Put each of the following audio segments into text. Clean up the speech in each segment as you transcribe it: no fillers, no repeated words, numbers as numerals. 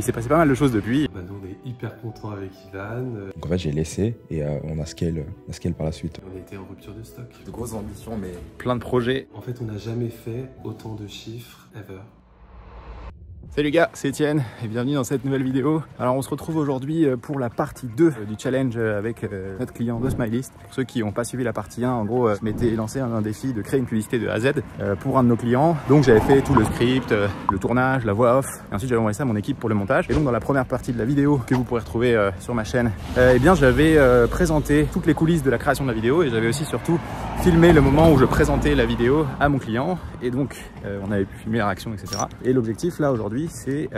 Il s'est passé pas mal de choses depuis. Bah, nous on est hyper contents avec Ivan. Donc en fait j'ai laissé et on a scale par la suite. On était en rupture de stock. De grosses ambitions mais Plein de projets. En fait on n'a jamais fait autant de chiffres ever. Salut les gars, c'est Etienne et bienvenue dans cette nouvelle vidéo. Alors on se retrouve aujourd'hui pour la partie 2 du challenge avec notre client The Smilist. Pour ceux qui n'ont pas suivi la partie 1, en gros je m'étais lancé un défi de créer une publicité de A à Z pour un de nos clients. Donc j'avais fait tout le script, le tournage, la voix off et ensuite j'avais envoyé ça à mon équipe pour le montage. Et donc dans la première partie de la vidéo que vous pourrez retrouver sur ma chaîne, eh bien j'avais présenté toutes les coulisses de la création de la vidéo et j'avais aussi surtout filmé le moment où je présentais la vidéo à mon client. Et donc on avait pu filmer la réaction, etc. Et l'objectif là aujourd'hui, c'est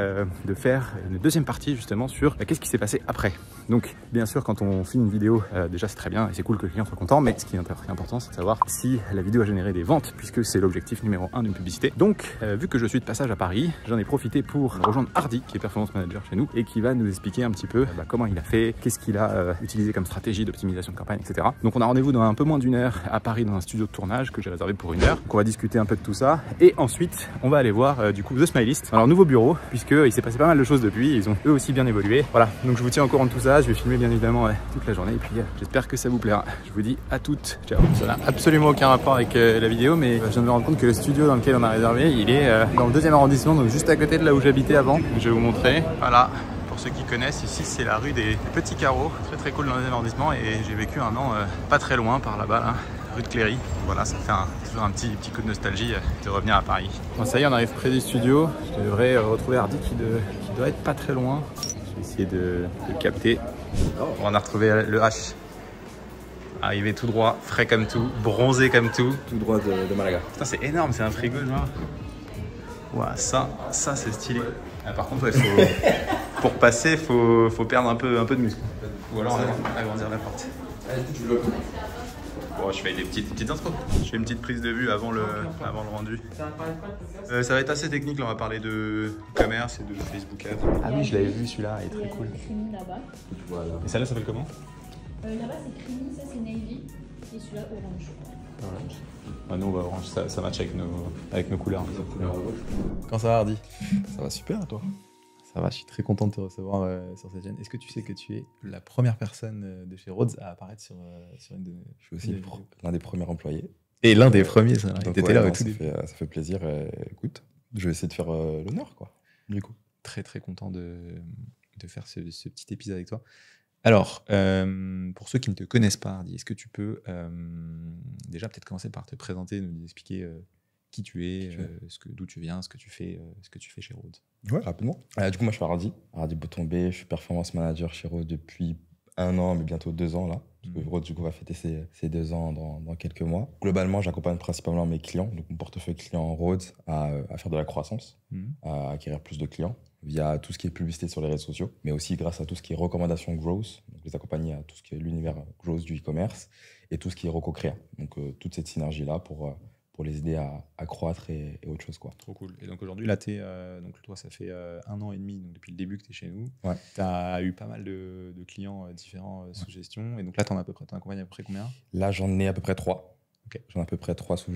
de faire une deuxième partie justement sur qu'est-ce qui s'est passé après. Donc bien sûr quand on filme une vidéo, déjà c'est très bien et c'est cool que le client soit content, mais ce qui est important c'est de savoir si la vidéo a généré des ventes, puisque c'est l'objectif numéro 1 d'une publicité. Donc vu que je suis de passage à Paris, j'en ai profité pour rejoindre Hardy, qui est performance manager chez nous et qui va nous expliquer un petit peu comment il a fait, qu'est-ce qu'il a utilisé comme stratégie d'optimisation de campagne, etc. Donc on a rendez-vous dans un peu moins d'une heure à Paris dans un studio de tournage que j'ai réservé pour 1 heure. Donc on va discuter un peu de tout ça et ensuite on va aller voir du coup The Smilist, alors nouveau bureau, puisqu'il s'est passé pas mal de choses depuis, ils ont eux aussi bien évolué. Voilà, donc je vous tiens au courant de tout ça, je vais filmer bien évidemment toute la journée et puis j'espère que ça vous plaira. Je vous dis à toutes, ciao. Ça n'a absolument aucun rapport avec la vidéo, mais je viens de me rendre compte que le studio dans lequel on a réservé, il est dans le 2e arrondissement, donc juste à côté de là où j'habitais avant. Je vais vous montrer, voilà. Pour ceux qui connaissent, ici c'est la rue des Petits Carreaux, très cool dans le 2e arrondissement, et j'ai vécu un an pas très loin par là-bas, là, rue de Cléry. Voilà, ça fait toujours un petit coup de nostalgie de revenir à Paris. Bon, ça y est, on arrive près du studio. Je devrais retrouver Hardy qui doit être pas très loin. Je vais essayer de le capter. On a retrouvé le H. Arrivé tout droit, frais comme tout, bronzé comme tout. tout droit de Malaga. Putain, c'est énorme, c'est un frigo genre. Ouah, ça c'est stylé. Ah, par contre, ouais, pour passer, faut perdre un peu de muscle. Ou alors agrandir la porte. Bon, je fais des petites intros. Je fais une petite prise de vue avant le rendu. Ça va être assez technique, là on va parler de commerce et de Facebook Ads. Ah oui, je l'avais vu celui-là, il est très cool. Creamy là-bas. Voilà. Et celle-là s'appelle comment? Là-bas c'est creamy, ça c'est navy et celui-là orange. Orange. Ah, nous on va orange, ça match avec nos couleurs. Quand ça va Hardy? Ça va super à toi? Ça va, je suis très content de te recevoir sur cette chaîne. Est-ce que tu sais que tu es la première personne de chez Rhodes à apparaître sur une de... Je suis aussi l'un des premiers employés. Et l'un des premiers, ça. Donc, T'étais là au tout ça début. fait plaisir. Écoute, je vais essayer de faire l'honneur quoi. Du coup. Très content de faire ce petit épisode avec toi. Alors, pour ceux qui ne te connaissent pas, Hardy, est-ce que tu peux déjà peut-être commencer par te présenter, nous expliquer qui tu es, d'où tu viens, ce que tu fais chez Rhodes. Ouais, rapidement. Du coup, moi je suis Hardy Botombé, je suis performance manager chez Rhodes depuis 1 an, mais bientôt 2 ans là. Parce que Rhodes du coup va fêter ses 2 ans dans quelques mois. Globalement, j'accompagne principalement mes clients, donc mon portefeuille client Rhodes, à faire de la croissance, à acquérir plus de clients via tout ce qui est publicité sur les réseaux sociaux, mais aussi grâce à tout ce qui est recommandation growth, donc les accompagner à tout ce qui est l'univers growth du e-commerce et tout ce qui est reco-créa. Donc toute cette synergie-là pour les aider à croître et autre chose quoi. Trop cool. Et donc aujourd'hui, là, donc toi, ça fait 1 an et demi, donc depuis le début que tu es chez nous. Ouais. Tu as eu pas mal de clients différents sous gestion. Et donc là, t'en accompagnes à peu près combien? Là, j'en ai à peu près 3. Okay. J'en ai à peu près 3 sous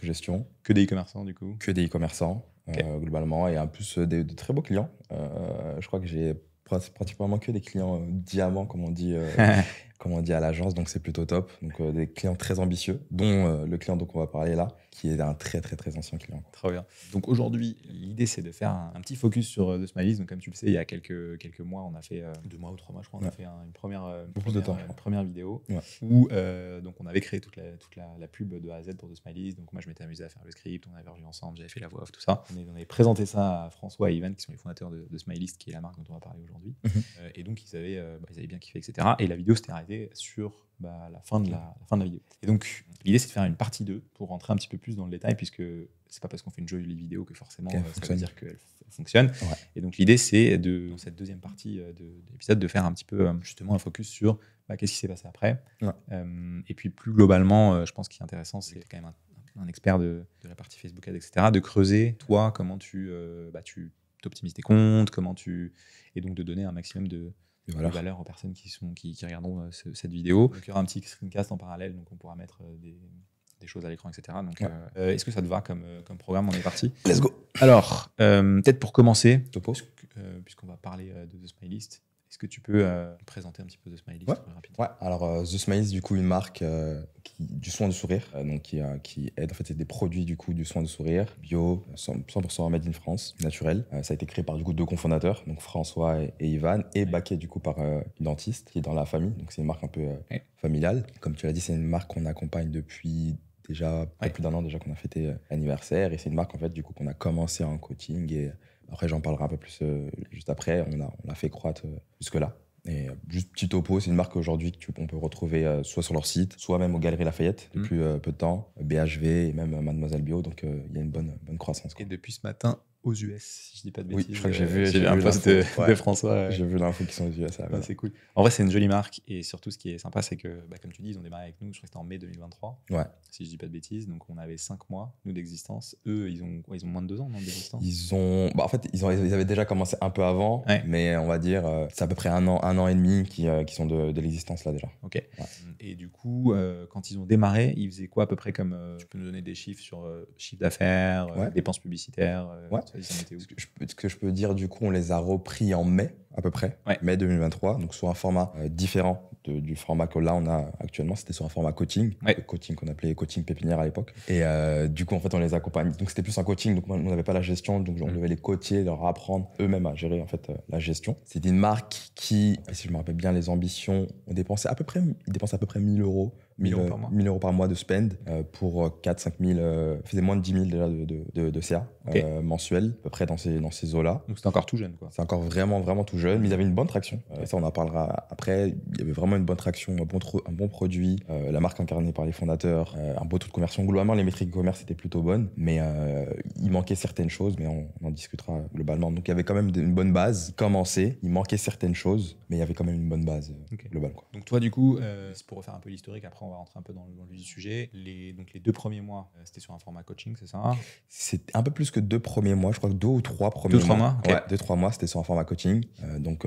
gestion. Que des e-commerçants, du coup? Que des e-commerçants, okay. Globalement. Et en plus, de très beaux clients. Je crois que j'ai pratiquement que des clients diamants, comme on dit à l'agence, donc c'est plutôt top. Donc des clients très ambitieux, dont le client dont on va parler là, qui est un très ancien client. Très bien. Donc aujourd'hui, l'idée c'est de faire un petit focus sur The Smilist. Donc comme tu le sais, il y a quelques mois, on a fait 2 mois ou 3 mois, je crois, on a fait une première vidéo où donc on avait créé toute la pub de A à Z pour The Smilist. Donc moi je m'étais amusé à faire le script, on avait revu ensemble, j'avais fait la voix off, tout ça. On avait présenté ça à François et Ivan, qui sont les fondateurs de The Smilist, qui est la marque dont on va parler aujourd'hui. Et donc ils avaient bien kiffé, etc. Et la vidéo s'était arrêtée sur la fin de la vidéo. Et donc l'idée c'est de faire une partie 2 pour rentrer un petit peu plus dans le détail, puisque c'est pas parce qu'on fait une jolie vidéo que forcément ça veut dire qu'elle fonctionne. Ouais. Et donc l'idée c'est dans cette deuxième partie de l'épisode de faire un petit peu justement un focus sur qu'est-ce qui s'est passé après. Ouais. Et puis plus globalement, je pense qu'il est intéressant, c'est quand même un expert de la partie Facebook Ads, etc., de creuser toi comment tu t'optimises tes comptes, et donc de donner un maximum de valeur aux personnes qui regarderont cette vidéo. Donc, il y aura un petit screencast en parallèle, donc on pourra mettre des choses à l'écran, etc. Donc, est-ce que ça te va comme programme? On est parti. Let's go. Alors, peut-être pour commencer, Topo. puisqu'on va parler de The Smileyst, est-ce que tu peux présenter un petit peu The Smileyst rapidement? Ouais, alors The Smileyst, du coup, une marque du soin de sourire, donc qui aide, en fait, c'est des produits du coup du soin de sourire, bio, 100% made in France, naturel. Ça a été créé par du coup 2 cofondateurs, donc François et Ivan, et backé du coup par une dentiste qui est dans la famille, donc c'est une marque un peu familiale. Comme tu l'as dit, c'est une marque qu'on accompagne depuis déjà plus d'1 an déjà qu'on a fêté l'anniversaire, et c'est une marque en fait du coup qu'on a commencé en coaching, et après j'en parlerai un peu plus juste après. On a fait croître jusque là. Et juste petit topo, c'est une marque aujourd'hui qu'on peut retrouver soit sur leur site, soit même aux Galeries Lafayette depuis peu de temps, BHV et même Mademoiselle Bio, donc il y a une bonne croissance, quoi. Et depuis ce matin aux US, si je dis pas de bêtises. Oui, je crois que j'ai vu un post de François. J'ai vu l'info qui sont aux US. C'est cool. En vrai, c'est une jolie marque, et surtout ce qui est sympa, c'est que, comme tu dis, ils ont démarré avec nous, je crois que c'était en mai 2023, si je dis pas de bêtises, donc on avait 5 mois, nous, d'existence. Eux, ils ont moins de 2 ans d'existence. En fait, ils avaient déjà commencé un peu avant, mais on va dire, c'est à peu près un an et demi qui sont de l'existence là déjà. Ok. Et du coup, quand ils ont démarré, ils faisaient quoi à peu près comme, tu peux nous donner des chiffres sur chiffre d'affaires, dépenses publicitaires, Ce que je peux dire, du coup, on les a repris en mai, à peu près, mai 2023, donc sur un format différent du format que là on a actuellement. C'était sur un format coaching, le coaching qu'on appelait coaching pépinière à l'époque. Et du coup, en fait, on les accompagne. Donc c'était plus un coaching, donc on n'avait pas la gestion, donc on devait les coacher, leur apprendre eux-mêmes à gérer en fait la gestion. C'était une marque qui, si je me rappelle bien les ambitions, ils dépensaient à peu près 1 000 euros. 1 000 euros par mois de spend pour 4-5 000, faisait moins de 10 000 déjà de CA mensuel, à peu près dans ces eaux-là. Donc c'était encore tout jeune, quoi. C'est encore vraiment tout jeune, mais ils avaient une bonne traction. Ça, on en parlera après. Il y avait vraiment une bonne traction, un bon produit, la marque incarnée par les fondateurs, un beau taux de conversion. Globalement, les métriques e-commerce étaient plutôt bonnes, mais il manquait certaines choses, mais on en discutera globalement. Donc il y avait quand même une bonne base. Commencé, il manquait certaines choses, mais il y avait quand même une bonne base globale, quoi. Donc toi, du coup, c'est pour refaire un peu l'historique, après on va rentrer un peu dans le vif du sujet. Donc les 2 premiers mois, c'était sur un format coaching, c'est ça? C'est un peu plus que 2 premiers mois, je crois que 2 ou 3 premiers mois. 2-3 mois, c'était sur un format coaching. Donc,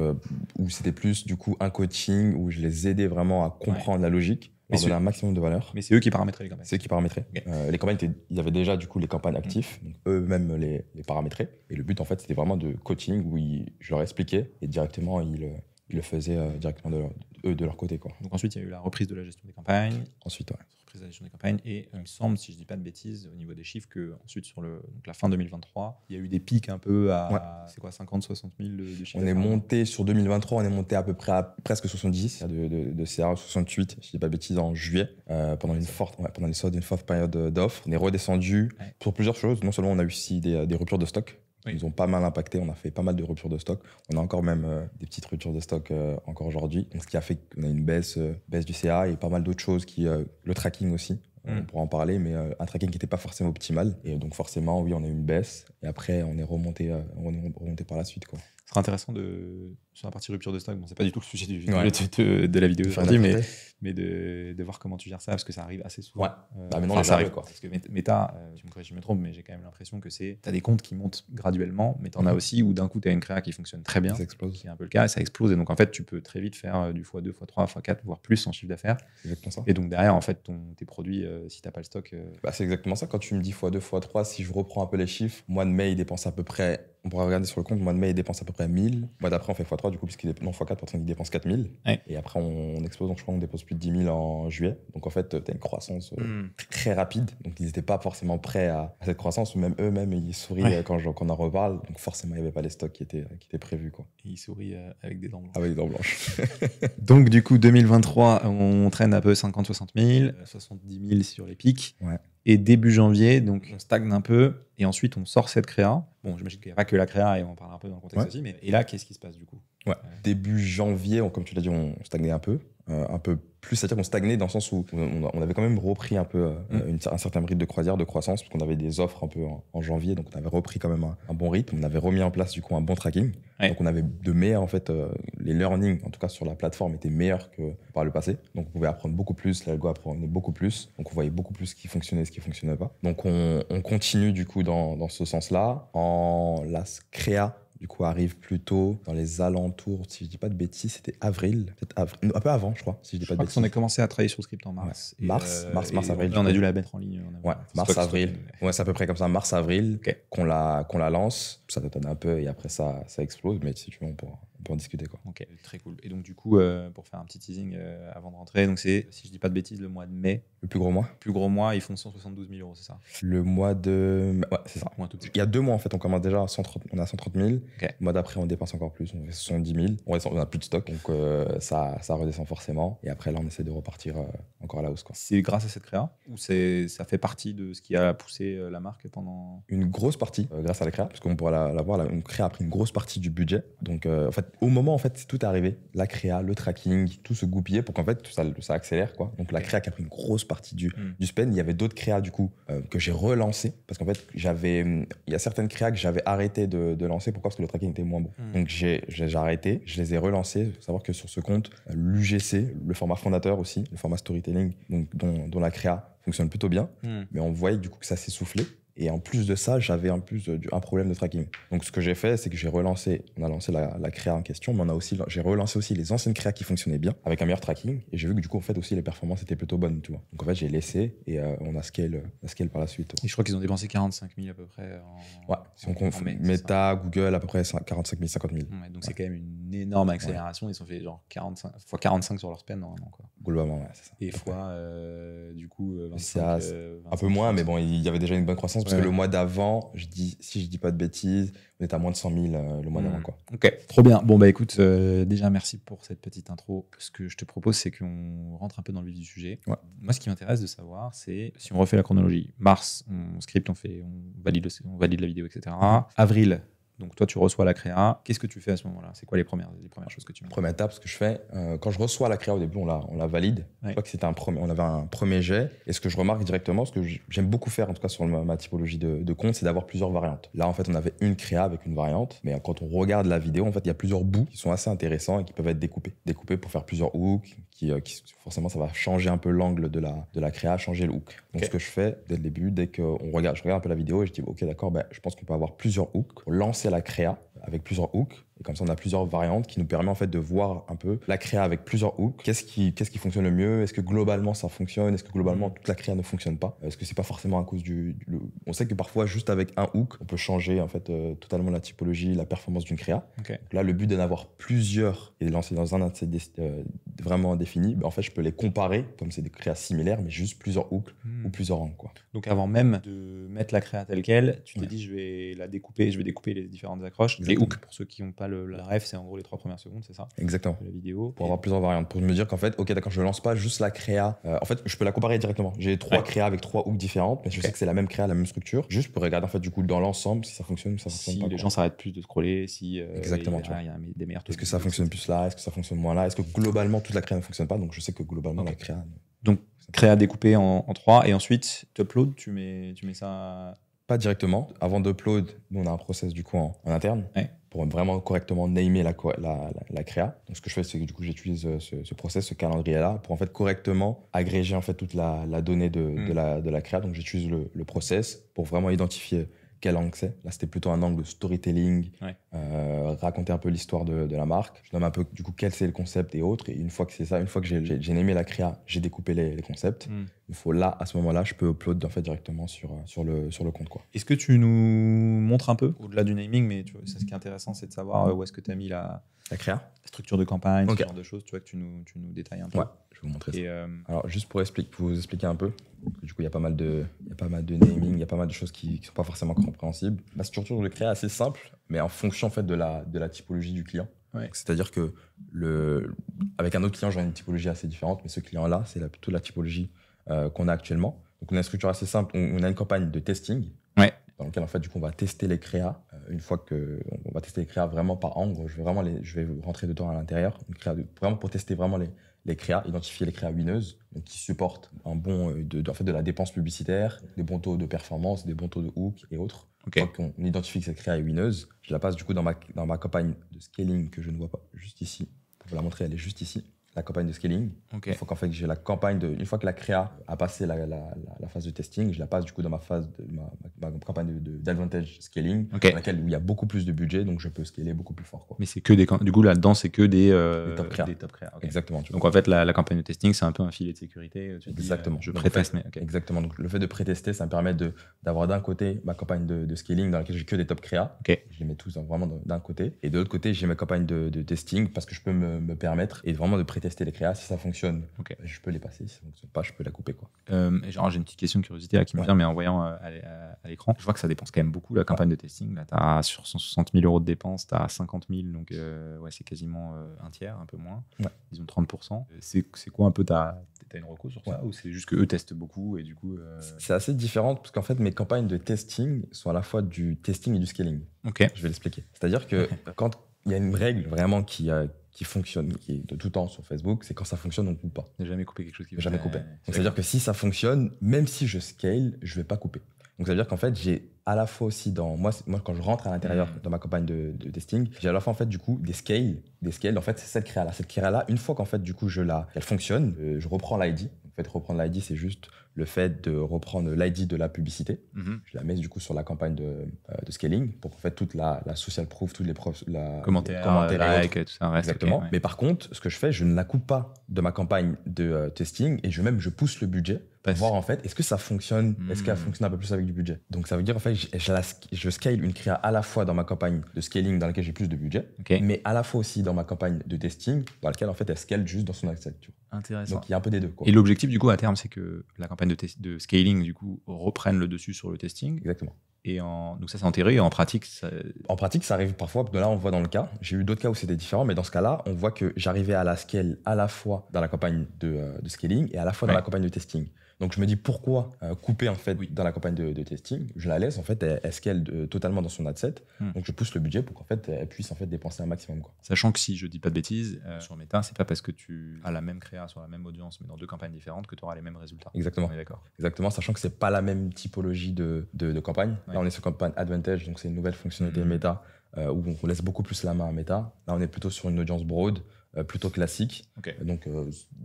où c'était plus du coup un coaching où je les aidais vraiment à comprendre la logique, leur donner un maximum de valeur. Mais c'est eux qui paramétraient les campagnes. C'est eux qui paramétraient. Les campagnes, il y avait déjà du coup les campagnes actives, donc eux-mêmes les paramétraient. Et le but en fait, c'était vraiment de coaching où je leur expliquais et directement ils le faisaient directement de leur côté, quoi. Donc ensuite, il y a eu la reprise de la gestion des campagnes. Ensuite, reprise de la gestion des campagnes. Et il me semble, si je dis pas de bêtises, au niveau des chiffres, que ensuite sur donc la fin 2023, il y a eu des pics un peu à c'est quoi, 50-60 000 de chiffre. On est monté sur 2023, on est monté à peu près à presque 70 de CA, 68, si je dis pas de bêtises, en juillet, pendant les soldes d'une forte période d'offres. On est redescendu pour plusieurs choses. Non seulement on a eu aussi des ruptures de stock. Ils nous ont pas mal impacté, on a fait pas mal de ruptures de stock. On a encore même des petites ruptures de stock encore aujourd'hui. Donc, ce qui a fait qu'on a une baisse du CA et pas mal d'autres choses le tracking aussi. On pourra en parler, mais un tracking qui n'était pas forcément optimal. Et donc forcément, oui, on a eu une baisse. Et après, on est remonté par la suite, quoi. Ce sera intéressant sur la partie rupture de stock. Bon, c'est pas du tout le sujet de la vidéo aujourd'hui, mais de voir comment tu gères ça, parce que ça arrive assez souvent. Maintenant, ça arrive, quoi. Parce que Meta, tu me corriges si je me trompe, mais j'ai quand même l'impression que tu as des comptes qui montent graduellement, mais tu en as aussi où d'un coup, tu as une créa qui fonctionne très bien. Ça explose. C'est un peu le cas, et ça explose. Et donc, en fait, tu peux très vite faire du x2, x3, x4, voire plus en chiffre d'affaires. C'est exactement ça. Et donc, derrière, en fait, tes produits, si tu n'as pas le stock. C'est exactement ça. Quand tu me dis x2, x3, si je reprends un peu les chiffres, mois de mai, il dépense à peu près. On pourra regarder sur le compte, mois de mai, il dépense à peu près 1000. Mois d'après, on fait x3, du coup, puisqu'il est non x4, parce qu'il dépense 4000. Et après, on explose, donc je crois qu'on dépose plus de 10 000 en juillet. Donc en fait, tu as une croissance très rapide. Donc ils n'étaient pas forcément prêts à cette croissance, ou même eux-mêmes, ils sourient quand on en reparle. Donc forcément, il n'y avait pas les stocks qui étaient prévus, quoi. Et ils sourient avec des dents blanches. Avec des dents blanches. Donc du coup, 2023, on traîne un peu 50-60 000, 70 000 sur les pics. Et début janvier, donc on stagne un peu, et ensuite on sort cette créa. Bon, j'imagine qu'il n'y a pas que la créa, et on en parlera un peu dans le contexte aussi, mais et là, qu'est-ce qui se passe du coup? Début janvier, comme tu l'as dit, on stagnait un peu plus, c'est-à-dire qu'on stagnait dans le sens où on avait quand même repris un peu un certain rythme de croisière, de croissance, parce qu'on avait des offres un peu en janvier, donc on avait repris quand même un bon rythme, on avait remis en place du coup un bon tracking, donc on avait de meilleurs, en fait, les learnings, en tout cas sur la plateforme, étaient meilleurs que par le passé, donc on pouvait apprendre beaucoup plus, l'algo apprenait beaucoup plus, donc on voyait beaucoup plus ce qui fonctionnait et ce qui fonctionnait pas. Donc on continue du coup dans ce sens-là. La créa du coup, arrive plutôt dans les alentours, si je dis pas de bêtises, c'était avril, peut-être avril, un peu avant, je crois, si je dis pas de crois bêtises. qu'on a commencé à travailler sur le script en mars. Ouais. Mars, avril. On a dû la mettre en ligne. Ouais, mars, avril. Ouais, c'est à peu près comme ça, mars, avril, qu'on la lance. Ça t'étonne un peu et après ça explose, mais si tu veux, on peut en discuter, quoi. Ok, très cool. Et donc, du coup, pour faire un petit teasing avant de rentrer, donc c'est, si je dis pas de bêtises, le mois de mai. Le plus gros mois. Le plus gros mois, ils font 172 000 euros, c'est ça? Le mois de. Ouais, c'est ça. Il y a 2 mois, en fait, on commence déjà à 130, on a 130 000. Okay. Le mois d'après, on dépense encore plus, on fait 70 000. On a plus de stock, donc ça redescend forcément. Et après, là, on essaie de repartir encore à la hausse, quoi. C'est grâce à cette créa ou ça fait partie de ce qui a poussé la marque pendant. Une grosse partie grâce à la créa, parce qu'on pourra la voir, une créa a pris une grosse partie du budget. Donc, en fait, au moment, en fait, tout est arrivé. La créa, le tracking, tout se goupillait pour qu'en fait, ça accélère, quoi. Donc, la créa qui a pris une grosse partie du spend. Il y avait d'autres créas, du coup, que j'ai relancé parce qu'en fait, il y a certaines créas que j'avais arrêté de lancer. Pourquoi? Parce que le tracking était moins bon. Donc, j'ai arrêté, je les ai relancés. Il faut savoir que sur ce compte, l'UGC, le format fondateur aussi, le format storytelling, donc, dont la créa fonctionne plutôt bien. Mais on voyait, du coup, que ça s'est soufflé. Et en plus de ça, j'avais un problème de tracking. Donc, ce que j'ai fait, c'est que on a lancé la créa en question, mais j'ai relancé aussi les anciennes créas qui fonctionnaient bien, avec un meilleur tracking. Et j'ai vu que du coup, en fait, aussi, les performances étaient plutôt bonnes, tu vois. Donc, en fait, j'ai laissé et on a scale par la suite. Et je crois qu'ils ont dépensé 45 000 à peu près. Ouais, si on compte Meta, Google, à peu près 45 000, 50 000. Ouais, donc, c'est quand même une énorme accélération. Ils ont fait genre 45 sur leur spend, normalement, quoi. Globalement, ouais, c'est ça. Et fois, du coup, 25, c'est un peu moins, mais bon, il y avait déjà une bonne croissance. Parce que le mois d'avant, si je dis pas de bêtises, on était à moins de 100 000 le mois d'avant, quoi. Ok, trop bien. Bon, bah écoute, déjà merci pour cette petite intro. Ce que je te propose, c'est qu'on rentre un peu dans le vif du sujet. Ouais. Moi, ce qui m'intéresse de savoir, c'est si on refait la chronologie. Mars, on script, on valide la vidéo, etc. Avril. Donc toi, tu reçois la créa. Qu'est-ce que tu fais à ce moment-là? C'est quoi les premières choses que tu mets? Première étape, ce que je fais, quand je reçois la créa au début, on la valide. Je crois que c'était on avait un premier jet. Et ce que je remarque directement, ce que j'aime beaucoup faire, en tout cas sur ma typologie de compte, c'est d'avoir plusieurs variantes. Là, en fait, on avait une créa avec une variante. Mais quand on regarde la vidéo, en fait, il y a plusieurs bouts qui sont assez intéressants et qui peuvent être découpés. Découpés pour faire plusieurs hooks. Forcément, ça va changer un peu l'angle de la créa, changer le hook. Donc, ce que je fais dès le début, je regarde un peu la vidéo et je dis, OK, d'accord, je pense qu'on peut avoir plusieurs hooks pour lancer la créa avec plusieurs hooks. Et comme ça, on a plusieurs variantes qui nous permettent en fait de voir un peu la créa avec plusieurs hooks. Qu'est-ce qui fonctionne le mieux? Est-ce que globalement ça fonctionne? Est-ce que globalement toute la créa ne fonctionne pas? Est-ce que c'est pas forcément à cause On sait que parfois, juste avec un hook, on peut changer en fait totalement la typologie, la performance d'une créa. Okay. Donc là, le but d'en avoir plusieurs et de lancer dans un de ces vraiment défini, en fait, je peux les comparer comme c'est des créas similaires, mais juste plusieurs hooks ou plusieurs angles, quoi. Donc avant même de mettre la créa telle quelle, tu t'es dit je vais la découper, je vais découper les différentes accroches. Exactement. Les hooks, pour ceux qui n'ont pas la ref, c'est en gros les 3 premières secondes, c'est ça? Exactement. De la vidéo. Pour avoir plusieurs variantes, pour me dire qu'en fait, ok, d'accord, je lance pas juste la créa. En fait, je peux la comparer directement. J'ai 3 créas avec 3 hooks différentes, mais je sais que c'est la même créa, la même structure. Juste pour regarder en fait du coup dans l'ensemble si ça fonctionne ou ça fonctionne pas. Si les gens s'arrêtent plus de scroller, si exactement, il y a des meilleurs. Est-ce que ça fonctionne plus là? Est-ce que ça fonctionne moins là? Est-ce que globalement toute la créa ne fonctionne pas? Donc je sais que globalement la créa. Donc créa découpée en 3 et ensuite tu upload, tu mets ça. Pas directement. Avant d'upload, nous on a un process du coup en interne. Ouais. Pour vraiment correctement namer la créa. Donc ce que je fais, c'est que du coup j'utilise ce process, ce calendrier-là, pour en fait correctement agréger en fait toute la donnée de la créa. Donc j'utilise le process pour vraiment identifier quel angle c'est. Là, c'était plutôt un angle storytelling, raconter un peu l'histoire de la marque. Je nomme un peu du coup quel c'est le concept et autres. Et une fois que c'est ça, une fois que j'ai aimé la créa, j'ai découpé les concepts. Il faut là, à ce moment-là, je peux upload en fait directement sur le compte, quoi. Est-ce que tu nous montres un peu, au-delà du naming, mais tu vois, ce qui est intéressant, c'est de savoir où est-ce que tu as mis la créa, la structure de campagne, ce genre de choses, tu vois, que tu nous détailles un peu. Ouais, je vais vous montrer ça. Alors, juste pour vous expliquer un peu, du coup, il y a pas mal de naming, il y a pas mal de choses qui sont pas forcément compréhensibles. La structure de créa est assez simple, mais en fonction en fait de la typologie du client. Ouais. C'est-à-dire que avec un autre client, j'aurai une typologie assez différente, mais ce client-là, c'est plutôt la typologie qu'on a actuellement. Donc, on a une structure assez simple. On a une campagne de testing. Ouais. Dans lequel en fait, du coup, on va tester les créas. Une fois qu'on va tester les créas vraiment par angle, je vais rentrer dedans à l'intérieur. Vraiment pour tester vraiment les créas, identifier les créas winneuses, donc qui supportent un bon de la dépense publicitaire, des bons taux de performance, des bons taux de hook et autres. Okay. Une fois qu'on identifie que cette créa est winneuse, je la passe du coup dans ma campagne de scaling que je ne vois pas juste ici. Pour vous la montrer, elle est juste ici. la campagne de scaling. Ok. Il faut qu'en fait j'ai la campagne une fois que la créa a passé la phase de testing, je la passe du coup dans ma phase de ma campagne d'advantage scaling, Ok. dans laquelle où il y a beaucoup plus de budget, donc je peux scaler beaucoup plus fort, quoi. Mais c'est que du coup, là-dedans, c'est que des top créa. Des top créa. Ok. Exactement. Tu vois. Donc en fait, la campagne de testing, c'est un peu un filet de sécurité. Tu dis, Exactement. je Donc, pré-teste, en fait, mais ok. Exactement. Donc le fait de pré-tester, ça me permet d'avoir d'un côté ma campagne de scaling dans laquelle j'ai que des top créa. Ok. Je les mets tous vraiment d'un côté. Et de l'autre côté, j'ai ma campagne de testing parce que je peux me permettre et vraiment de pré-tester les créas. Si ça fonctionne, Ok. je peux les passer. Si ça fonctionne pas, je peux la couper, quoi. Et genre, j'ai une petite question de curiosité là, qui me vient, mais en voyant à l'écran, je vois que ça dépense quand même beaucoup la campagne de testing. Là, tu as sur 160 000 euros de dépenses, tu as 50 000, donc ouais, c'est quasiment un tiers, un peu moins, disons 30%. C'est quoi un peu t'as une reco sur ça ou c'est juste qu'eux testent beaucoup et du coup. C'est assez différent parce qu'en fait, mes campagnes de testing sont à la fois du testing et du scaling. Ok. Je vais l'expliquer. C'est-à-dire que quand il y a une règle vraiment qui fonctionne, qui est de tout temps sur Facebook, c'est quand ça fonctionne, on ne coupe pas. J'ai jamais coupé quelque chose qui Jamais coupé. Donc, c'est-à-dire que si ça fonctionne, même si je scale, je ne vais pas couper. Donc, ça veut dire qu'en fait, j'ai à la fois aussi dans. Moi quand je rentre à l'intérieur dans ma campagne de testing, j'ai à la fois, en fait, du coup, des scales. En fait, c'est cette créa-là. Cette créa-là, une fois qu'en fait, du coup, elle fonctionne, je reprends l'ID. En fait, reprendre l'ID, c'est juste le fait de reprendre l'ID de la publicité. Je la mets, du coup, sur la campagne de scaling pour qu'en fait, toute la social proof, toutes les preuves, commentaires, like, tout ça reste. Exactement. Okay, ouais. Mais par contre, ce que je fais, je ne la coupe pas de ma campagne de testing et je pousse le budget pour voir en fait, est-ce que ça fonctionne, est-ce qu'elle fonctionne un peu plus avec du budget. Donc ça veut dire en fait, je scale une créa à la fois dans ma campagne de scaling dans laquelle j'ai plus de budget, mais à la fois aussi dans ma campagne de testing dans laquelle en fait elle scale juste dans son accès. Tu vois. Intéressant. Donc il y a un peu des deux, quoi. Et l'objectif du coup à terme, c'est que la campagne de scaling du coup reprenne le dessus sur le testing. Exactement. Donc ça c'est en théorie et en pratique En pratique ça arrive parfois, de là on voit dans le cas, j'ai eu d'autres cas où c'était différent, mais dans ce cas-là on voit que j'arrivais à la scale à la fois dans la campagne de scaling et à la fois dans la campagne de testing. Donc je me dis pourquoi couper en fait dans la campagne de testing, je la laisse en fait, elle scale totalement dans son adset, donc je pousse le budget pour qu'en fait elle puisse en fait dépenser un maximum, quoi. Sachant que si je dis pas de bêtises, sur Meta c'est pas parce que tu as la même créa sur la même audience mais dans deux campagnes différentes que tu auras les mêmes résultats. Exactement. On est d'accord. Exactement, sachant que c'est pas la même typologie de campagne. Là on est sur campagne Advantage, donc c'est une nouvelle fonctionnalité Meta où on laisse beaucoup plus la main à Meta. Là on est plutôt sur une audience broad, plutôt classique. Donc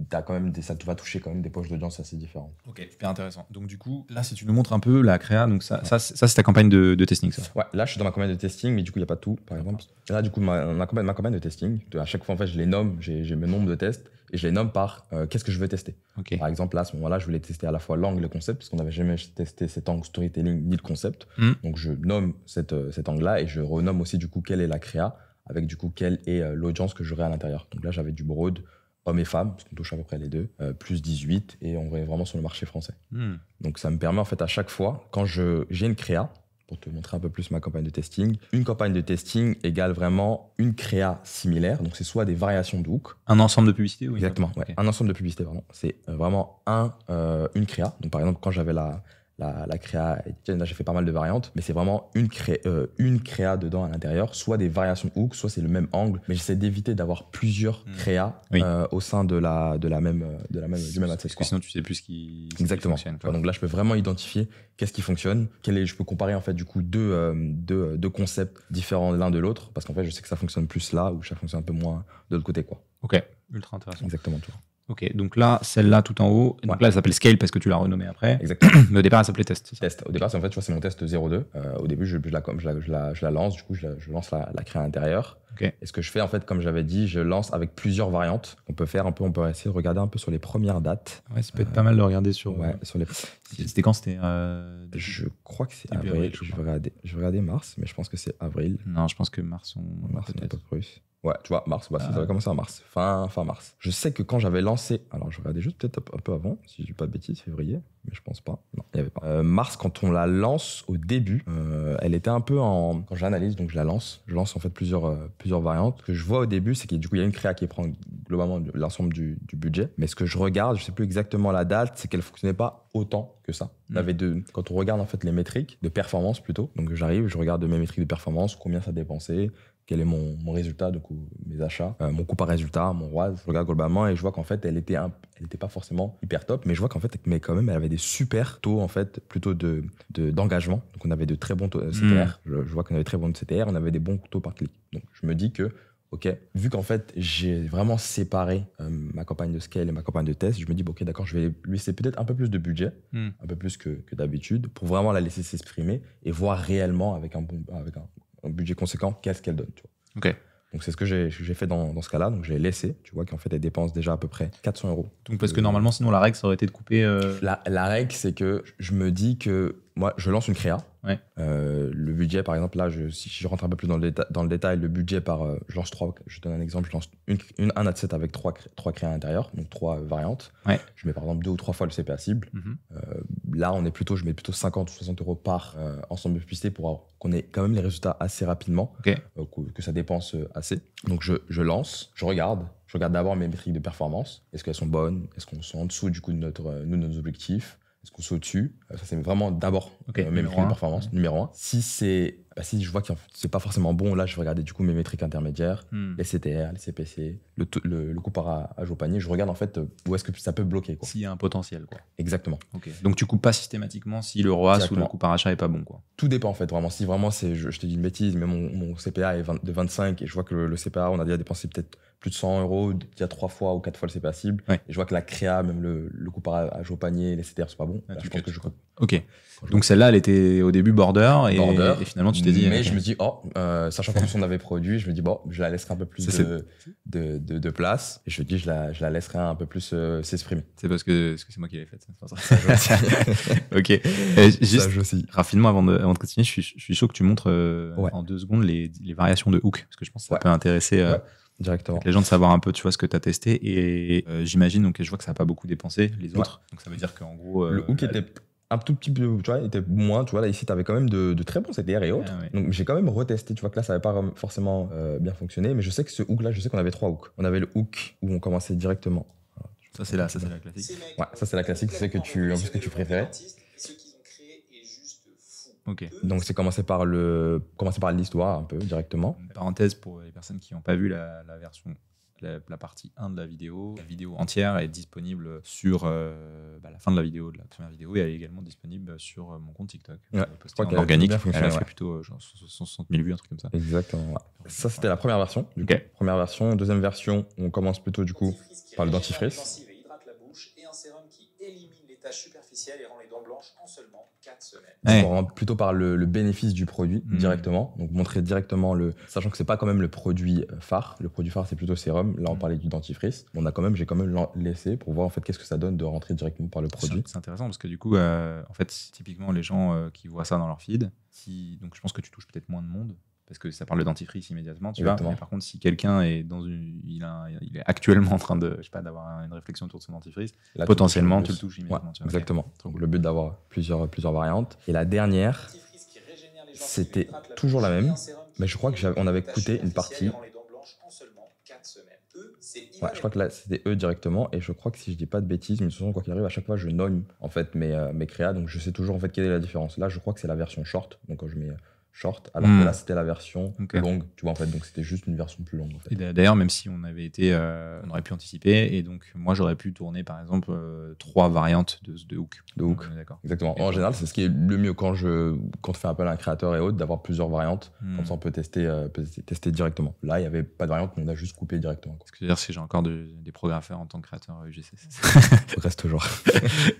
t'as quand même ça va toucher quand même des poches d'audience assez différentes. Ok, super intéressant. Donc du coup, là si tu nous montres un peu la créa, donc ça c'est ta campagne de testing, ça. Ouais, là je suis dans ma campagne de testing, mais du coup il n'y a pas tout, par exemple. Là du coup ma campagne de testing, à chaque fois en fait je les nomme, j'ai mes nombres de tests et je les nomme par qu'est-ce que je veux tester. Par exemple là à ce moment-là je voulais tester à la fois l'angle et le concept parce qu'on n'avait jamais testé cet angle storytelling ni le concept. Donc je nomme cet angle-là et je renomme aussi du coup quelle est la créa avec du coup quelle est l'audience que j'aurai à l'intérieur. Donc là j'avais du broad, hommes et femmes, parce qu'on touche à peu près les deux, plus 18 et on va vraiment sur le marché français. Donc ça me permet en fait à chaque fois, quand j'ai une créa, pour te montrer un peu plus ma campagne de testing, une campagne de testing égale vraiment une créa similaire, donc c'est soit des variations de hook. Un ensemble de publicités, oui. Exactement, ouais. Un ensemble de publicités, pardon. C'est vraiment une créa. Donc par exemple, quand j'avais la créa, là j'ai fait pas mal de variantes, mais c'est vraiment une créa dedans à l'intérieur, soit des variations hook, soit c'est le même angle, mais j'essaie d'éviter d'avoir plusieurs créas au sein du même adset. Parce que sinon tu sais plus ce qui fonctionne. Donc là je peux vraiment identifier qu'est-ce qui fonctionne, je peux comparer en fait du coup deux concepts différents l'un de l'autre, parce qu'en fait je sais que ça fonctionne plus là ou ça fonctionne un peu moins de l'autre côté, quoi. Ok, ultra intéressant. Exactement, tu vois. Ok, donc là, celle-là tout en haut, donc là elle s'appelle Scale parce que tu l'as renommée après. Exactement. Mais au départ elle s'appelait Test. Au départ, en fait, tu vois, c'est mon test 02. Au début, je la lance, du coup, je lance la créa à l'intérieur. Et ce que je fais, en fait, comme j'avais dit, je lance avec plusieurs variantes. On peut essayer de regarder un peu sur les premières dates. Ouais, ça peut être pas mal de regarder sur. Sur les. C'était quand? C'était. Je crois que c'est avril. Je vais regarder mars, mais je pense que c'est avril. Non, je pense que mars, Mars, on peut plus. Ouais, tu vois, mars, ça va commencer en mars, fin mars. Je sais que quand j'avais lancé, alors je regardais juste peut-être un peu avant, si je dis pas de bêtises, février, mais je pense pas. Non, il n'y avait pas. Mars, quand on la lance au début, elle était un peu quand j'analyse, donc je lance en fait plusieurs variantes. Ce que je vois au début, c'est qu'il y a une créa qui prend globalement l'ensemble du budget, mais ce que je regarde, je sais plus exactement la date, c'est qu'elle fonctionnait pas autant que ça. Quand on regarde en fait les métriques de performance plutôt, donc j'arrive, je regarde mes métriques de performance, combien ça dépensait, quel est mon résultat, du coup, mes achats, mon coût par résultat, mon ROAS. Je regarde globalement et je vois qu'en fait, elle était pas forcément hyper top, mais je vois qu'en fait, quand même, elle avait des super taux, en fait, plutôt d'engagement. Donc, on avait de très bons taux CTR. Je vois qu'on avait très bons CTR, on avait des bons taux par clic. Donc, je me dis que Ok. Vu qu'en fait, j'ai vraiment séparé ma campagne de scale et ma campagne de test, je me dis, bon, ok, d'accord, je vais lui laisser peut-être un peu plus de budget, un peu plus que d'habitude, pour vraiment la laisser s'exprimer et voir réellement avec un budget conséquent qu'est-ce qu'elle donne. Tu vois. Ok. Donc, c'est ce que j'ai fait dans ce cas-là. Donc, je l'ai laissé. Tu vois qu'en fait, elle dépense déjà à peu près 400 €. Donc, parce que normalement, sinon, la règle, ça aurait été de couper. La règle, c'est que je me dis que moi, je lance une créa. Ouais. Le budget, par exemple, là, si je rentre un peu plus dans le détail, le budget je lance 3, je te donne un exemple, je lance un ad set avec 3 créas à l'intérieur, donc 3 variantes. Ouais. Je mets par exemple 2 ou 3 fois le CPA cible. Là, je mets plutôt 50 ou 60 € par ensemble de publicité pour qu'on ait quand même les résultats assez rapidement, Ok. que ça dépense assez. Donc, je lance, je regarde d'abord mes métriques de performance. Est-ce qu'elles sont bonnes? Est-ce qu'on est en dessous du coup de nos objectifs? Est-ce qu'on saute dessus? Ça, c'est vraiment d'abord mes métriques de performance, numéro 1. Si je vois que c'est pas forcément bon, là, je vais regarder du coup mes métriques intermédiaires, les CTR, les CPC, le coût par âge au panier. Je regarde en fait où est-ce que ça peut bloquer. S'il y a un potentiel, quoi. Exactement. Okay. Donc, tu coupes pas systématiquement si le ROAS ou le coût par achat est pas bon, quoi. Tout dépend en fait, vraiment. Si vraiment je te dis une bêtise, mais mon CPA est de 25 et je vois que le CPA, on a déjà dépensé peut-être plus de 100 € déjà 3 fois ou 4 fois le CPA cible. Ouais. Et je vois que la créa, même le coût par âge au panier, les CTR, c'est pas bon. Là, je pense que je coupe. Ok. Donc celle-là, elle était au début border et finalement tu t'es dit. Mais je me dis, sachant qu'en plus on avait produit, je me dis, bon, je la laisserai un peu plus de place. Et je me dis, je la laisserai un peu plus s'exprimer. C'est parce que c'est moi qui l'ai faite. Ok. Juste aussi. Rapidement, avant de continuer, je suis chaud que tu montres en 2 secondes les variations de hook. Parce que je pense que ça peut intéresser. Directement. Les gens de savoir un peu, tu vois, ce que tu as testé. Et j'imagine, donc je vois que ça n'a pas beaucoup dépensé, les autres. Donc ça veut dire qu'en gros. Le hook était un tout petit peu, tu vois, était moins, tu vois, là ici tu avais quand même de très bons CTR et autres. Donc j'ai quand même retesté, tu vois que là ça n'avait pas forcément bien fonctionné, mais je sais que ce hook là, je sais qu'on avait 3 hooks. On avait le hook où on commençait directement. Ça c'est la classique. Ouais, ça c'est la classique, c'est que tu préférais. Okay. Donc c'est commencer par l'histoire un peu directement. Une parenthèse pour les personnes qui n'ont pas vu la version, la partie 1 de la vidéo. La vidéo entière est disponible sur la fin de la vidéo, de la première vidéo, et elle est également disponible sur mon compte TikTok. Ouais, posté en organique. Elle a fait plutôt genre 160 000 vues, un truc comme ça. Exactement. Ouais. Ça c'était la première version. Première version. Deuxième version, on commence plutôt du coup par le dentifrice. Et un sérum qui élimine les taches superficielles et rend les dents blanches en seulement 4 semaines. Ouais. On rentre plutôt par le bénéfice du produit directement. Donc montrer directement sachant que c'est pas quand même le produit phare. Le produit phare c'est plutôt le sérum. Là on parlait du dentifrice. J'ai quand même laissé pour voir en fait qu'est-ce que ça donne de rentrer directement par le produit. C'est intéressant parce que du coup, en fait, typiquement les gens qui voient ça dans leur feed, donc je pense que tu touches peut-être moins de monde. Parce que ça parle de dentifrice immédiatement, tu vois. Mais par contre, si quelqu'un est il est actuellement en train de, je sais pas, d'avoir une réflexion autour de son dentifrice, là, potentiellement, tu le touches immédiatement. Ouais, exactement. Donc, le but d'avoir plusieurs variantes. Et la dernière, c'était toujours la même, mais je crois qu'on avait coûté une partie. Ouais, je crois que là, c'était eux directement. Et je crois que si je dis pas de bêtises, mais de toute façon, quoi qu'il arrive, à chaque fois, je nomme en fait mes créas. Donc, je sais toujours en fait quelle est la différence. Là, je crois que c'est la version short. Donc, quand je mets short, alors que là c'était la version longue, tu vois en fait, donc c'était juste une version plus longue en fait. Et d'ailleurs, même si on avait été, on aurait pu anticiper, et donc moi j'aurais pu tourner par exemple 3 variantes de hook. D'accord. Exactement. En général, c'est ce qui est le mieux quand on fait appel à un créateur et autres, d'avoir plusieurs variantes, comme ça on peut tester directement. Là, il n'y avait pas de variante, mais on a juste coupé directement. Ce que je veux dire, c'est que j'ai encore des programmeurs en tant que créateur UGC. Reste toujours.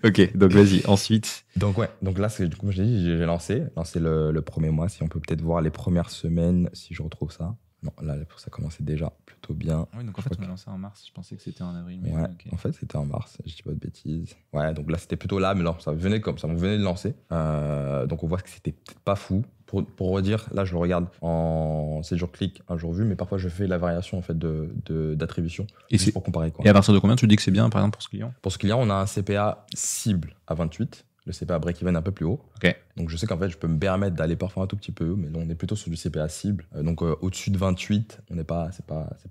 Ok, donc vas-y, ensuite. Donc là, du coup, j'ai dit, j'ai lancé le premier mois. Si on peut peut-être voir les premières semaines, si je retrouve ça. Non, là, ça commençait déjà plutôt bien. Oui, donc en fait, on a lancé en mars. Je pensais que c'était en avril. Mais ouais, en fait, c'était en mars. Je dis pas de bêtises. Ouais, donc là, c'était plutôt là, mais non, ça venait comme ça. On venait de lancer. Donc, on voit que c'était peut-être pas fou. Pour redire, là, je le regarde en 7 jours clic, 1 jour vu, mais parfois, je fais la variation en fait d'attribution. Et c'est pour comparer. Quoi. Et à partir de combien tu dis que c'est bien, par exemple, pour ce client? Pour ce client, on a un CPA cible à 28. Le CPA break-even un peu plus haut. Okay. Donc je sais qu'en fait, je peux me permettre d'aller parfois un tout petit peu haut, mais là, on est plutôt sur du CPA cible. Donc au-dessus de 28, c'est pas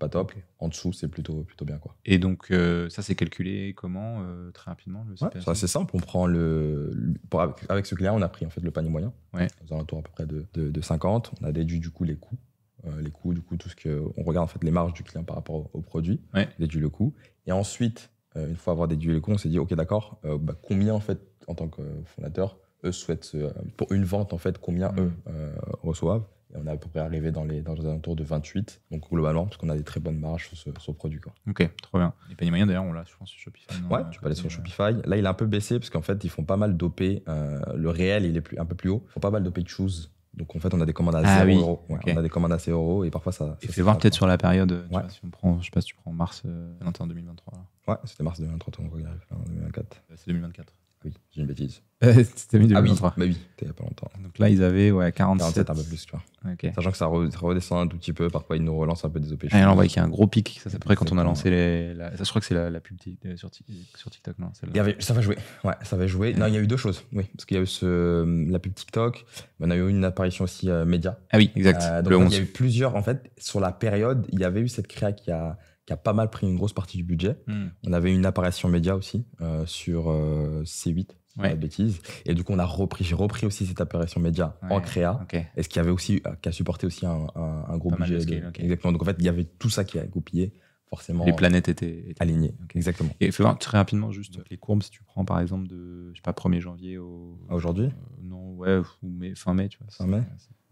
top. Okay. En dessous, c'est plutôt bien, quoi. Et donc ça, c'est calculé comment très rapidement le CPA c'est assez simple. On prend avec ce client, on a pris en fait le panier moyen, aux alentours à peu près de 50. On a déduit du coup les coûts. Du coup, tout ce on regarde en fait les marges du client par rapport au produit, déduit le coût. Et ensuite, une fois avoir déduit les coûts, on s'est dit, ok, d'accord, combien en fait en tant que fondateur, eux souhaitent, pour une vente en fait, combien eux reçoivent. Et on est à peu près arrivé dans les alentours de 28. Donc globalement, parce qu'on a des très bonnes marges sur ce produit, quoi. Ok, trop bien. Les paniers moyens, d'ailleurs, on l'a, je pense, sur Shopify. Non, Ouais, tu peux aller sur Shopify. Là, il a un peu baissé parce qu'en fait, ils font pas mal d'OP. Le réel, il est un peu plus haut. Ils font pas mal d'OP de choose. Donc en fait, on a des commandes à 0 euros. Ouais, okay. On a des commandes à 0 euros et parfois ça. Et fais voir peut-être sur la période. Tu vois, si on prend, je sais pas si tu prends mars 21 2023. Là. Ouais, c'était mars 2023, on regarde en 2024. C'est 2024. Oui, j'ai une bêtise. C'était 2023. Ah oui, bah oui, c'était il y a pas longtemps. Donc là, ils avaient 47. 47, un peu plus, tu vois. Okay. Sachant que ça redescend un tout petit peu, parfois ils nous relancent un peu des OP. Et on voit qu'il y a un gros pic. Ça, c'est après quand on a lancé ça, je crois que c'est la pub sur TikTok, non ça va jouer. Ouais, ça va jouer. Non, il y a eu deux choses. Oui, parce qu'il y a eu la pub TikTok, mais on a eu une apparition aussi média. Ah oui, exact. Donc il y a eu plusieurs. En fait, sur la période, il y avait eu cette créa qui a pas mal pris une grosse partie du budget. On avait une apparition média aussi sur C8. Pas de bêtises. Et du coup, j'ai repris aussi cette apparition média en créa. Okay. Et ce qui avait aussi, qui a supporté aussi un gros budget. Exactement. Donc en fait, il y avait tout ça qui a goupillé. Forcément. Les planètes étaient alignées. Okay. Exactement. Et fais voir très rapidement juste les courbes, si tu prends par exemple de, je sais pas, 1er janvier à aujourd'hui. Non, ouais, fin mai, tu vois. Fin mai.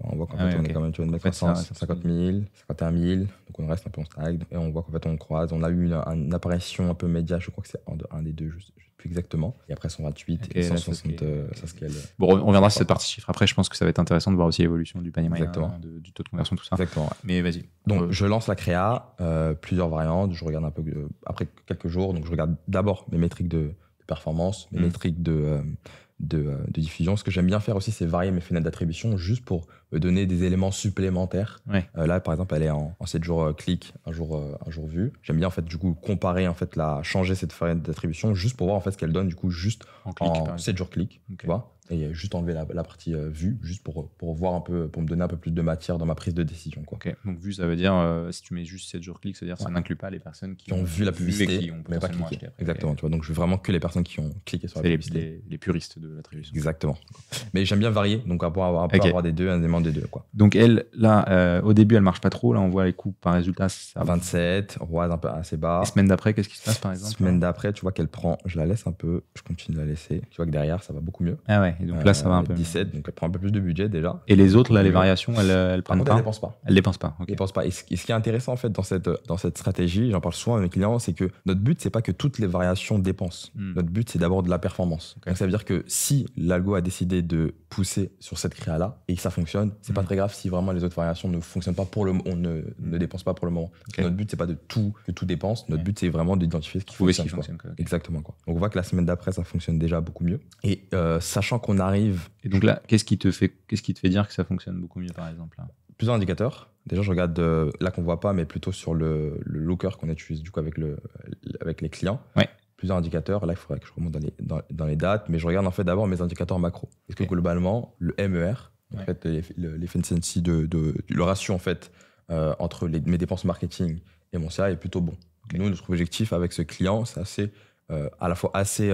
On voit qu'en fait, on est quand même sur une belle croissance, 50 000, 51 000, donc on reste un peu en stagne, et on voit qu'en fait, on croise. On a eu une apparition un peu média, je crois que c'est un des deux, je ne sais plus exactement, et après 128 et 160, ça scale. Bon, on reviendra sur cette partie chiffre après, je pense que ça va être intéressant de voir aussi l'évolution du panier moyen, du taux de conversion, tout ça. Exactement. Ouais. Mais vas-y. Donc, je lance la créa, plusieurs variantes, je regarde un peu, après quelques jours, donc je regarde d'abord mes métriques de performance, mes métriques de diffusion. Ce que j'aime bien faire aussi, c'est varier mes fenêtres d'attribution juste pour me donner des éléments supplémentaires. Ouais. Là, par exemple, elle est en 7 jours clic, un jour vu. J'aime bien en fait du coup comparer en fait changer cette fenêtre d'attribution juste pour voir en fait ce qu'elle donne du coup juste en 7 jours clic, tu vois. Et juste enlever la partie vue, juste pour voir un peu, pour me donner un peu plus de matière dans ma prise de décision, quoi. Okay. Donc vue, ça veut dire si tu mets juste 7 jours clic, ça veut dire ça n'inclut pas les personnes qui ont vu la publicité et qui ont potentiellement acheté après. Exactement, tu vois. Donc je veux vraiment que les personnes qui ont cliqué sur la publicité. Les puristes de l'attribution. Exactement. Mais j'aime bien varier, donc avoir des deux, un élément des deux, quoi. Donc elle, là, au début, elle marche pas trop. Là, on voit les coûts par résultat. Ça 27, ROAS un peu assez bas. Et semaine d'après, qu'est-ce qui se passe par exemple? Semaine d'après, tu vois qu'elle prend, je la laisse un peu, je continue de la laisser. Tu vois que derrière, ça va beaucoup mieux. Ah ouais, et donc là, ça va un peu 17, donc elle prend un peu plus de budget déjà. Et les autres, là, les variations, elles prennent pas? Elle dépense pas. Elle dépense pas. Elle dépense pas. Et ce qui est intéressant en fait dans cette stratégie, j'en parle souvent avec mes clients, c'est que notre but, c'est pas que toutes les variations dépensent. Notre but, c'est d'abord de la performance. Donc ça veut dire que si l'algo a décidé de pousser sur cette créa-là et que ça fonctionne, c'est pas très grave si vraiment les autres variations ne fonctionnent pas on ne dépense pas pour le moment. Notre but, c'est pas que tout dépense. Notre but, c'est vraiment d'identifier ce qui fonctionne. Exactement, quoi. Donc on voit que la semaine d'après, ça fonctionne déjà beaucoup mieux. Et sachant qu'on arrive. Et donc là, qu'est-ce qui te fait dire que ça fonctionne beaucoup mieux, par exemple là? Plusieurs indicateurs. Déjà, je regarde là qu'on voit pas, mais plutôt sur le looker qu'on utilise du coup avec les clients. Ouais. Plusieurs indicateurs. Là, il faudrait que je remonte dans les dates, mais je regarde en fait d'abord mes indicateurs macro. Est-ce que globalement, le MER, en fait, l'efficiency le ratio en fait entre mes dépenses marketing et mon CA est plutôt bon. Nous, notre objectif avec ce client, c'est assez à la fois assez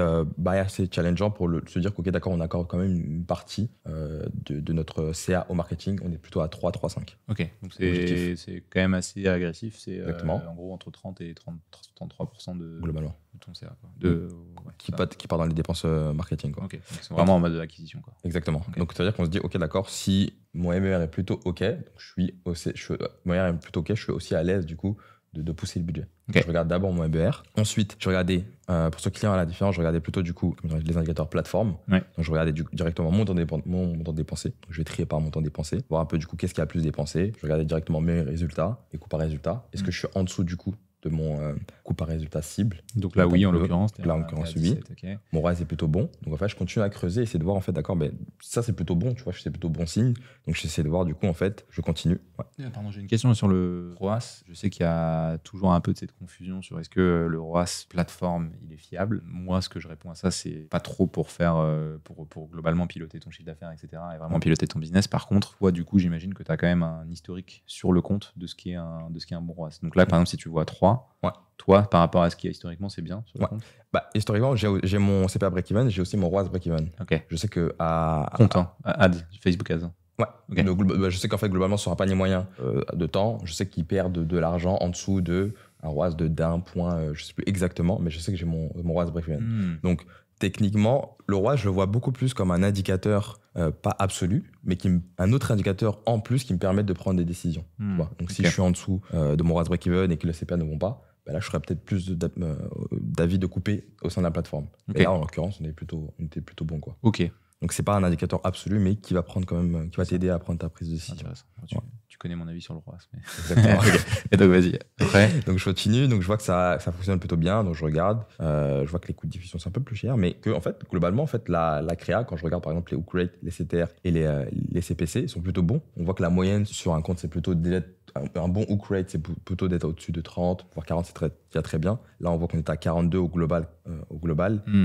challengeant pour se dire qu'ok, d'accord, on accorde quand même une partie de notre CA au marketing. On est plutôt à 3,5. Ok, donc c'est quand même assez agressif. C'est en gros entre 30 et 33% de ton CA. Quoi. Qui part dans les dépenses marketing. Quoi. Okay. Donc c'est vraiment en mode acquisition. Quoi. Exactement. Okay. Donc ça veut dire qu'on se dit, ok, d'accord, si mon MER est plutôt ok, mon MER est plutôt ok, je suis aussi à l'aise du coup de pousser le budget. Okay. Je regarde d'abord mon MER. Ensuite, je regardais, pour ce client à la différence, je regardais plutôt du coup les indicateurs plateforme. Ouais. Donc je regardais directement mon montant dépensé. Donc je vais trier par montant dépensé, voir un peu du coup qu'est-ce qui a le plus dépensé. Je regardais directement mes résultats et coût par résultat. Est-ce que je suis en dessous du coup de mon coût par résultat cible? Donc là, oui, en l'occurrence. Là, en l'occurrence, oui. Okay. Mon ROAS est plutôt bon. Donc en fait, je continue à creuser et essayer de voir en fait, d'accord, mais ça c'est plutôt bon, tu vois, c'est plutôt bon signe. Donc j'essaie de voir du coup en fait, je continue. Ouais. Pardon, j'ai une question sur le ROAS. Je sais qu'il y a toujours un peu de cette confusion sur est-ce que le ROAS plateforme il est fiable. Moi, ce que je réponds à ça, c'est pas trop pour faire pour globalement piloter ton chiffre d'affaires, etc. et vraiment piloter ton business. Par contre, toi, du coup, j'imagine que tu as quand même un historique sur le compte de ce qui est un bon ROAS. Donc là, par exemple, si tu vois 3, ouais. Toi, par rapport à ce qu'il y a historiquement, c'est bien sur le compte? Bah, historiquement, j'ai mon CPA break-even, j'ai aussi mon ROAS break-even. Okay. Je sais que ads, Facebook ads. Ouais. Okay. Je sais qu'en fait, globalement, sur un panier moyen de temps, je sais qu'ils perdent de l'argent en dessous de un ROAS d'un point, je sais plus exactement, mais je sais que j'ai mon ROAS break-even. Donc, Techniquement, le ROAS, je le vois beaucoup plus comme un indicateur, pas absolu, mais un autre indicateur en plus qui me permet de prendre des décisions. Tu vois. Donc, si je suis en dessous de mon ROAS break-even et que le CPA ne vont pas, bah là, je ferais peut-être plus d'avis de couper au sein de la plateforme. Et là, en l'occurrence, on était plutôt bon, quoi. Donc, c'est pas un indicateur absolu, mais qui va prendre quand même, qui va t'aider à prendre ta prise de décision. Tu connais mon avis sur le ROAS. Mais... Exactement. Et donc, vas-y. Après. Donc, je continue. Donc, je vois que ça fonctionne plutôt bien. Donc, je regarde. Je vois que les coûts de diffusion sont un peu plus chers, mais que, en fait, globalement, en fait, la créa, quand je regarde par exemple les hook rates, les CTR et les CPC, ils sont plutôt bons. On voit que la moyenne sur un compte, c'est plutôt un bon hook rate, c'est plutôt d'être au-dessus de 30, voire 40, c'est déjà très bien. Là, on voit qu'on était à 42 au global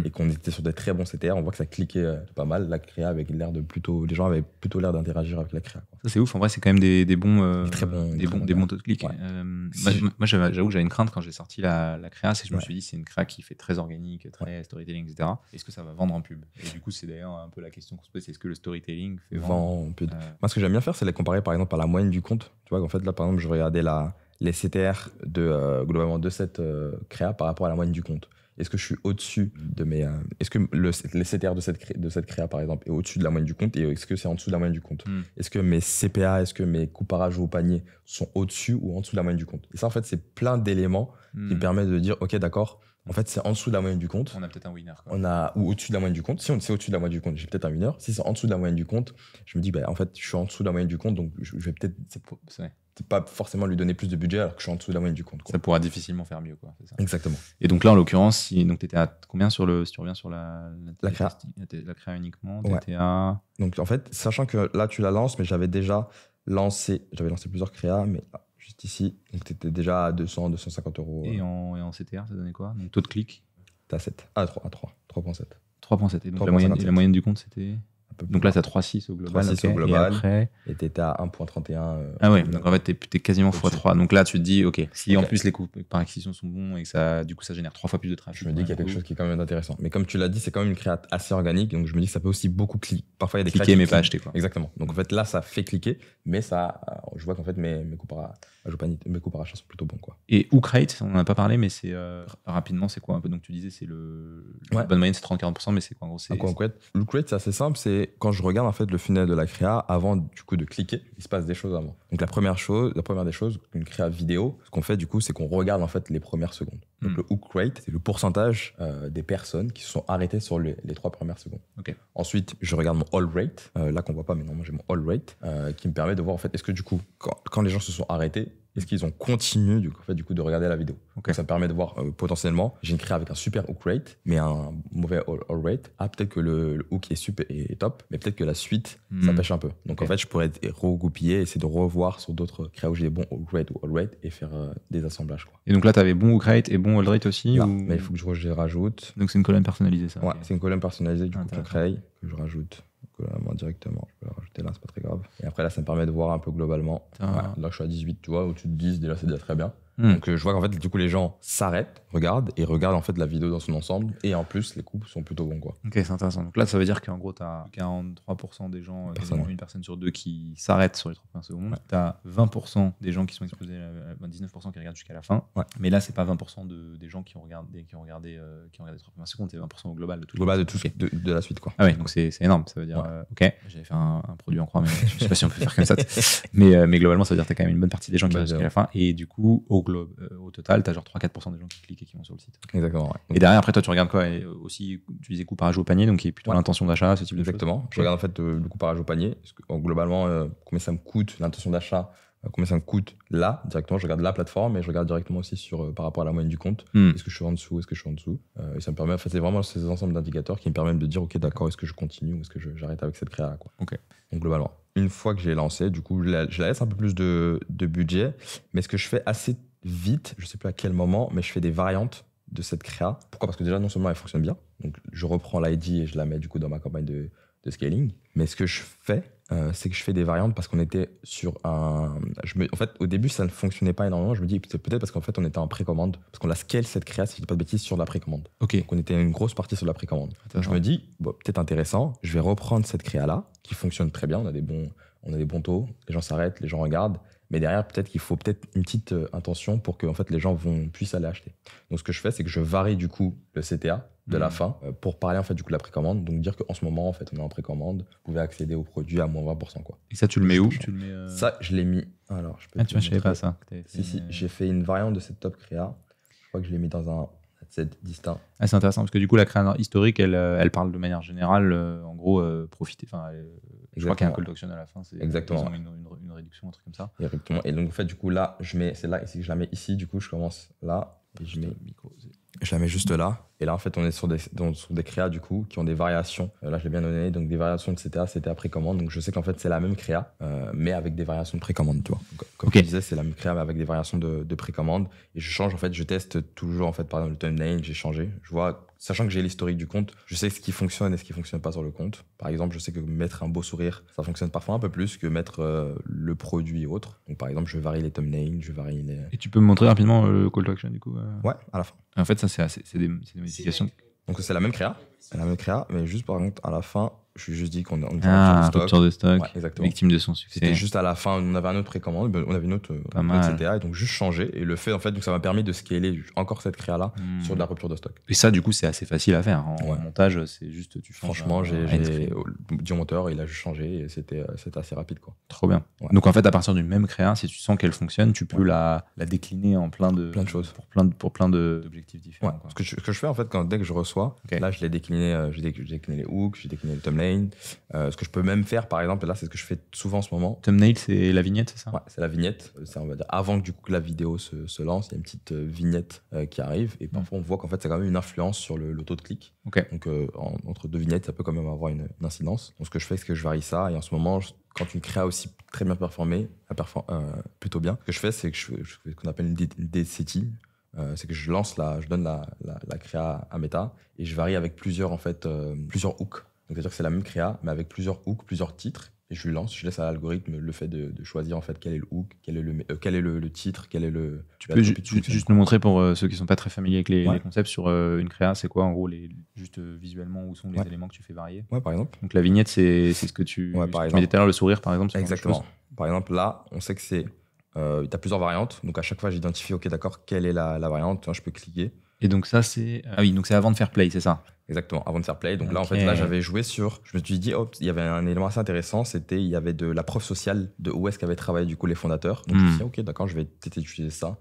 et qu'on était sur des très bons CTR. On voit que ça cliquait pas mal. La créa avec l'air de plutôt, les gens avaient plutôt l'air d'interagir avec la créa, quoi. Ça, c'est ouf. En vrai, c'est quand même des bons, très bons taux de clic. Ouais. Moi, j'avoue que j'avais une crainte quand j'ai sorti la créa, c'est que je me suis dit, c'est une créa qui fait très organique, très storytelling, etc. Est-ce que ça va vendre en pub? Et du coup, c'est d'ailleurs un peu la question qu'on se pose, c'est est-ce que le storytelling fait vendre en pub? Moi, ce que j'aime bien faire, c'est les comparer par exemple à la moyenne du compte. Tu vois, en fait, là, par exemple, je regardais les CTR globalement de cette créa par rapport à la moyenne du compte. Est-ce que je suis au-dessus de mes... est-ce que les CTR de cette créa, par exemple, est au-dessus de la moyenne du compte et est-ce que c'est en dessous de la moyenne du compte? Est-ce que mes CPA, est-ce que mes coûts par ajout au panier sont au-dessus ou en dessous de la moyenne du compte? Et ça, en fait, c'est plein d'éléments qui me permettent de dire, OK, d'accord, en fait, c'est en dessous de la moyenne du compte. On a peut-être un winner, quoi. Ou au-dessus de la moyenne du compte. Si c'est au-dessus de la moyenne du compte, j'ai peut-être un winner. Si c'est en dessous de la moyenne du compte, je me dis, en fait, je suis en dessous de la moyenne du compte, donc je vais peut-être pas forcément lui donner plus de budget alors que je suis en dessut de la moyenne du compte, quoi. Ça pourra difficilement faire mieux, quoi. C'est ça. Exactement. Et donc là, en l'occurrence, tu étais à combien si tu reviens sur la créa? La créa uniquement, Ouais. t'étais à... Donc en fait, sachant que là, tu la lances, mais j'avais lancé plusieurs créas, mais juste ici, donc tu étais déjà à 200, 250 euros. Et en CTR, ça donnait quoi? Donc taux de clic? T'es à 7. À 3.7. 3.7. Et donc 3.57. la moyenne du compte, c'était... Donc là, t'as 3.6 au global. 3.6 au global. Et après... Et t'étais à 1.31. Ah ouais, donc en fait, t'es quasiment x3. Donc là, tu te dis, OK, si en plus les coûts par acquisition sont bons et que ça, du coup, ça génère 3 fois plus de trafic. Je me dis qu'il y a quelque chose qui est quand même intéressant. Mais comme tu l'as dit, c'est quand même une créa assez organique. Donc je me dis que ça peut aussi beaucoup cliquer. Parfois, il y a des cliquer, mais pas acheter, quoi. Exactement. Donc en fait, là, ça fait cliquer. Mais ça, je vois qu'en fait, mes coûts par achat sont plutôt bons, quoi. Et hook rate, on n'en a pas parlé, mais c'est rapidement, c'est quoi un peu? Donc tu disais, c'est la bonne moyenne, c'est 30-40%, mais c'est quoi en gros? Le hook rate, c'est assez simple. C'est quand je regarde en fait le funnel de la créa, avant du coup de cliquer, il se passe des choses avant. Donc la première des choses, une créa vidéo, ce qu'on fait du coup, c'est qu'on regarde en fait les premières secondes. Donc le hook rate, c'est le pourcentage des personnes qui se sont arrêtées sur les 3 premières secondes. Okay. Ensuite, je regarde mon all rate, là qu'on voit pas, mais normalement j'ai mon all rate, qui me permet de voir en fait, est-ce que du coup, quand les gens se sont arrêtés, est-ce qu'ils ont continué du coup de regarder la vidéo. Okay. Donc ça me permet de voir potentiellement, j'ai une créa avec un super hook rate, mais un mauvais all rate. Ah, peut-être que le hook est top, mais peut-être que la suite, ça pêche un peu. Donc en fait, je pourrais regoupiller, essayer de revoir sur d'autres créas où j'ai des bons hook rate ou all rate et faire des assemblages, quoi. Et donc là, tu avais bon hook rate et bon all rate aussi? Non, mais il faut que je les rajoute. Donc c'est une colonne personnalisée, ça? Ouais, okay. C'est une colonne personnalisée du coup qu'on crée, que je rajoute directement. Je peux la rajouter là, c'est pas très grave. Et après là, ça me permet de voir un peu globalement. Ouais, là, je suis à 18, tu vois, au-dessus de 10, déjà c'est déjà très bien. Donc je vois qu'en fait, du coup, les gens s'arrêtent, regardent en fait la vidéo dans son ensemble. Et en plus, les coups sont plutôt bons, quoi. Ok, c'est intéressant. Donc là, ça veut dire qu'en gros, tu as 43% des gens, quasiment une personne sur deux qui s'arrêtent sur les 30 premières secondes. Tu as 20% des gens qui sont exposés, 19% qui regardent jusqu'à la fin. Ouais. Mais là, c'est pas 20% des gens qui ont regardé les 3 premières secondes, c'est 20% au global de tout. Global de tout, de la suite, quoi. Ah ouais, donc c'est énorme. Ça veut dire, ok, j'avais fait un produit en croix, mais je sais pas si on peut faire comme ça. Mais globalement, ça veut dire que tu as quand même une bonne partie des gens qui regardent jusqu'à la fin. Et du coup, au total, tu as genre 3-4% des gens qui cliquent et qui vont sur le site. Okay. Exactement. Ouais. Et derrière, après, toi, tu regardes quoi? Et aussi, tu disais coût par ajout au panier, donc qui est plutôt l'intention d'achat, ce type de choses. Exactement. Je regarde en fait le coût par ajout au panier. Globalement, combien ça me coûte, l'intention d'achat, combien ça me coûte là, directement. Je regarde la plateforme et je regarde directement aussi par rapport à la moyenne du compte. Est-ce que je suis en dessous? Et ça me permet, en fait, c'est vraiment ces ensembles d'indicateurs qui me permettent de dire, ok, d'accord, est-ce que je continue ou est-ce que j'arrête avec cette créa, quoi. Okay. Donc, globalement, une fois que j'ai lancé, du coup, je la laisse un peu plus de budget. Mais ce que je fais assez vite, je sais plus à quel moment, mais je fais des variantes de cette créa. Pourquoi? Parce que déjà, non seulement elle fonctionne bien, donc je reprends l'ID et je la mets du coup dans ma campagne de scaling, mais ce que je fais, c'est que je fais des variantes parce qu'on était sur en fait, au début, ça ne fonctionnait pas énormément. Je me dis, c'est peut-être parce qu'en fait, on était en précommande, parce qu'on a scale cette créa, si je dis pas de bêtises, sur la précommande. Okay. Donc, on était une grosse partie sur la précommande. Donc, je me dis, bon, peut-être intéressant, je vais reprendre cette créa-là, qui fonctionne très bien, on a des bons taux, les gens s'arrêtent, les gens regardent, mais derrière, peut-être qu'il faut une petite intention pour que en fait, les gens puissent aller acheter. Donc, ce que je fais, c'est que je varie du coup le CTA de la fin pour parler en fait du coup de la précommande. Donc dire qu'en ce moment en fait on est en précommande, vous pouvez accéder au produit à moins 20% quoi. Et ça, tu le mets où? Tu le mets, Ça, je l'ai mis. Alors, je peux Ah, tu vois, je savais pas ça. Si, j'ai fait une variante de cette top créa. Je crois que je l'ai mis dans un set distinct. Ah, c'est intéressant parce que du coup, la créa historique, elle parle de manière générale, en gros, profiter. Enfin, je crois qu'il y a un call to action à la fin. Exactement. Ils ont une réduction, un truc comme ça. Exactement. Et donc, en fait, du coup, là, c'est là ici que je la mets ici. Du coup, je commence là et je la mets juste là. Et là, en fait, on est sur des créas, du coup, qui ont des variations. Là, je l'ai bien donné. Donc, des variations de CTA précommande. Donc, je sais qu'en fait, c'est la même créa, mais avec des variations de précommande, tu vois. Donc, comme je disais, c'est la même créa, mais avec des variations de précommande. Et je change, en fait, je teste toujours, en fait, par exemple, le thumbnail, j'ai changé. Je vois, sachant que j'ai l'historique du compte, je sais ce qui fonctionne et ce qui fonctionne pas sur le compte. Par exemple, je sais que mettre un beau sourire, ça fonctionne parfois un peu plus que mettre le produit et autres. Donc, par exemple, je varie les thumbnails, je varie les... Et tu peux me montrer rapidement le call to action, du coup Ouais, à la fin. En fait, ça, c'est des modifications. Donc, c'est la même créa, mais juste par contre, à la fin, je lui ai juste dit qu'on est rupture de stock, ouais, exactement. victime de son succès. C'était juste à la fin, on avait un autre précommande, on avait une autre, etc. Et donc, juste changer. Et le fait, en fait, donc ça m'a permis de scaler encore cette créa-là sur de la rupture de stock. Et ça, du coup, c'est assez facile à faire. En montage, c'est juste, tu changes. Franchement, j'ai dit au monteur, il a juste changé et c'était assez rapide, quoi. Trop bien. Ouais. Donc, en fait, à partir d'une même créa, si tu sens qu'elle fonctionne, tu peux la décliner en plein de choses. Pour plein d'objectifs différents. Ouais. Ce que je fais, en fait, dès que je reçois, là, je l'ai décliné, j'ai décliné les hooks, j'ai décliné le thumbnail. Ce que je peux même faire, par exemple, et là, c'est ce que je fais souvent en ce moment. Thumbnail, c'est la vignette, c'est ça? Ouais, c'est la vignette. C'est, on va dire, avant que, du coup, que la vidéo se lance, il y a une petite vignette qui arrive. Et parfois, on voit qu'en fait, ça a quand même une influence sur le taux de clic. Okay. Donc, entre deux vignettes, ça peut quand même avoir une incidence. Donc, ce que je fais, c'est que je varie ça. Et en ce moment, quand une créa aussi très bien performée, plutôt bien, ce que je fais, c'est que je fais ce qu'on appelle une DCT. C'est que je donne la créa à Meta et je varie avec plusieurs hooks. Donc c'est-à-dire que c'est la même créa, mais avec plusieurs hooks, plusieurs titres. Et je lui lance, je laisse à l'algorithme le fait de choisir en fait quel est le hook, quel est le titre, quel est le... Tu peux juste nous montrer pour ceux qui ne sont pas très familiers avec les concepts sur une créa, c'est quoi en gros, juste visuellement, où sont les éléments que tu fais varier? Ouais, par exemple. Donc la vignette, c'est ce que tu mets tout à l'heure, le sourire par exemple. Exactement. Par exemple, là, on sait que c'est... tu as plusieurs variantes, donc à chaque fois j'identifie, ok d'accord, quelle est la variante, je peux cliquer. Et donc ça c'est... Ah oui, donc c'est avant de faire play, c'est ça? Exactement, avant de faire play. Donc là en fait, là j'avais joué sur... Je me suis dit, il y avait un élément assez intéressant, il y avait de la preuve sociale de où est-ce qu'avaient travaillé du coup les fondateurs. Donc je me suis dit, ok d'accord, je vais peut-être utiliser ça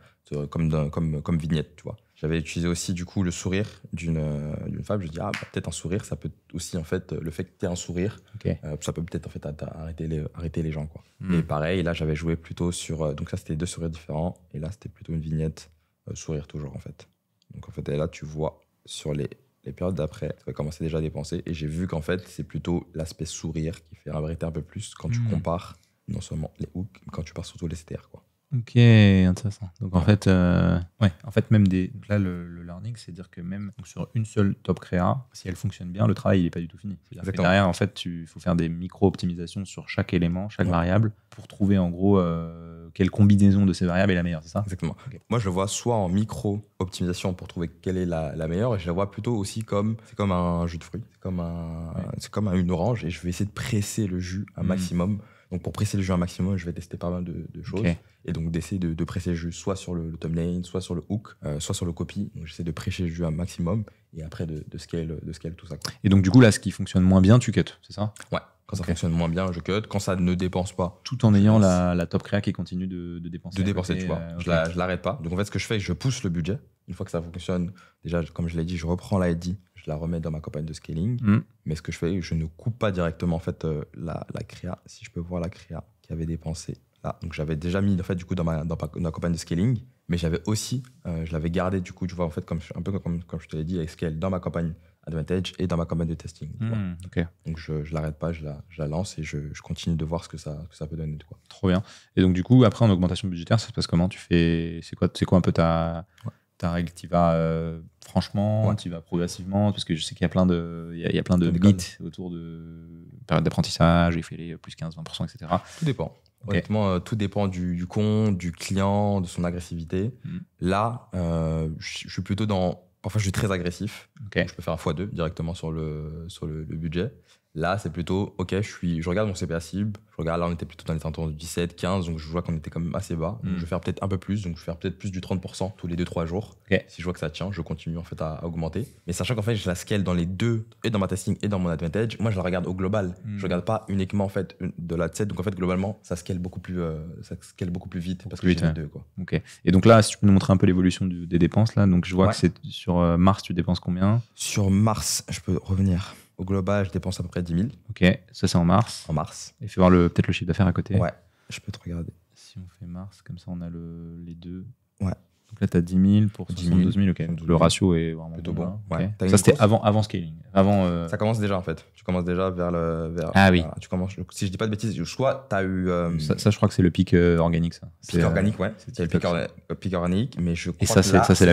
comme vignette, tu vois. J'avais utilisé aussi du coup le sourire d'une femme. Je me dis peut-être un sourire, ça peut aussi en fait le fait que tu aies un sourire, ça peut peut-être en fait arrêter les gens quoi. Et pareil, là j'avais joué plutôt sur donc ça c'était deux sourires différents et là c'était plutôt une vignette sourire toujours en fait. Donc en fait et là tu vois sur les périodes d'après, ça va commencer déjà à dépenser et j'ai vu qu'en fait c'est plutôt l'aspect sourire qui fait arrêter un peu plus quand tu compares non seulement les hooks, mais quand tu pars surtout les CTR quoi. Ok, intéressant. Donc en fait, même là le learning, c'est dire que même sur une seule top créa, si elle fonctionne bien, le travail il est pas du tout fini. C'est-à-dire que derrière, en fait, il faut faire des micro-optimisations sur chaque élément, chaque variable, pour trouver en gros quelle combinaison de ces variables est la meilleure, c'est ça? Exactement. Okay. Moi, je le vois soit en micro-optimisation pour trouver quelle est la meilleure, et je la vois plutôt aussi c'est comme un jus de fruits, c'est comme une orange, et je vais essayer de presser le jus un maximum. Donc pour presser le jus un maximum, je vais tester pas mal de choses. Et donc d'essayer de presser le jus soit sur le thumbnail, soit sur le hook, soit sur le copy. Donc j'essaie de presser le jus un maximum et après de scale tout ça. Quoi. Et donc du coup là, ce qui fonctionne moins bien, tu cut, c'est ça? Ouais. Quand ça fonctionne moins bien, je cut. Quand ça ne dépense pas. Tout en ayant la top créa qui continue de dépenser. De dépenser, tu vois. Je l'arrête pas. Donc en fait, ce que je fais, je pousse le budget. Une fois que ça fonctionne, déjà, comme je l'ai dit, je reprends la ID, je la remets dans ma campagne de scaling. Mais ce que je fais, je ne coupe pas directement en fait la créa. Si je peux voir la créa qui avait dépensé là. Donc j'avais déjà mis en fait du coup dans ma campagne de scaling, mais j'avais aussi, je l'avais gardé du coup, tu vois en fait un peu comme je te l'ai dit avec scale dans ma campagne Advantage et dans ma campagne de testing. Donc je l'arrête pas, je la lance et je continue de voir ce que ça peut donner. Quoi. Trop bien. Et donc du coup après en augmentation budgétaire, ça se passe comment? C'est quoi un peu ta règle? Tu vas franchement, tu vas progressivement, parce que je sais qu'il y a plein de mythes autour de période d'apprentissage, il fait les plus 15-20%, etc. Tout dépend. Honnêtement, tout dépend du compte, du client, de son agressivité. Là, je suis plutôt dans... Parfois, je suis très agressif. Je peux faire un x2 directement sur le budget. Là, c'est plutôt, ok, je regarde mon CPA cible, je regarde, là, on était plutôt dans les alentours de 17, 15, donc je vois qu'on était quand même assez bas. Donc, je vais faire peut-être un peu plus, donc je vais faire peut-être plus du 30% tous les 2-3 jours. Ok. Si je vois que ça tient, je continue en fait à augmenter. Mais sachant qu'en fait, je la scale dans les deux, et dans ma testing et dans mon advantage, moi, je la regarde au global. Je regarde pas uniquement en fait de l'adset, donc en fait, globalement, ça scale beaucoup plus vite parce que j'ai les deux, quoi. Ok. Et donc là, si tu peux nous montrer un peu l'évolution des dépenses, là, donc je vois Ouais. que c'est sur mars, tu dépenses combien? Sur mars, je peux revenir. Au global, je dépense à peu près 10 000 Ok, ça c'est en mars. en mars. Et fais voir peut-être le chiffre d'affaires à côté. Ouais, je peux te regarder. Si on fait mars, comme ça on a les deux. Ouais. Donc là, tu as 10 000 pour 10 000, 72 000. Ok. 72 000. Le ratio est vraiment Plutôt bon. bon. Là. Ouais. Ok. T'as une Ça, c'était course avant scaling. Avant, Ça commence déjà en fait. Tu commences déjà vers le. Ah oui. Voilà, tu commences, si je dis pas de bêtises, soit tu as eu. ça, je crois que c'est le pic organique, ça. Pic organique, ouais. c'est C'est le pic organique, mais je crois ça, que là, c'est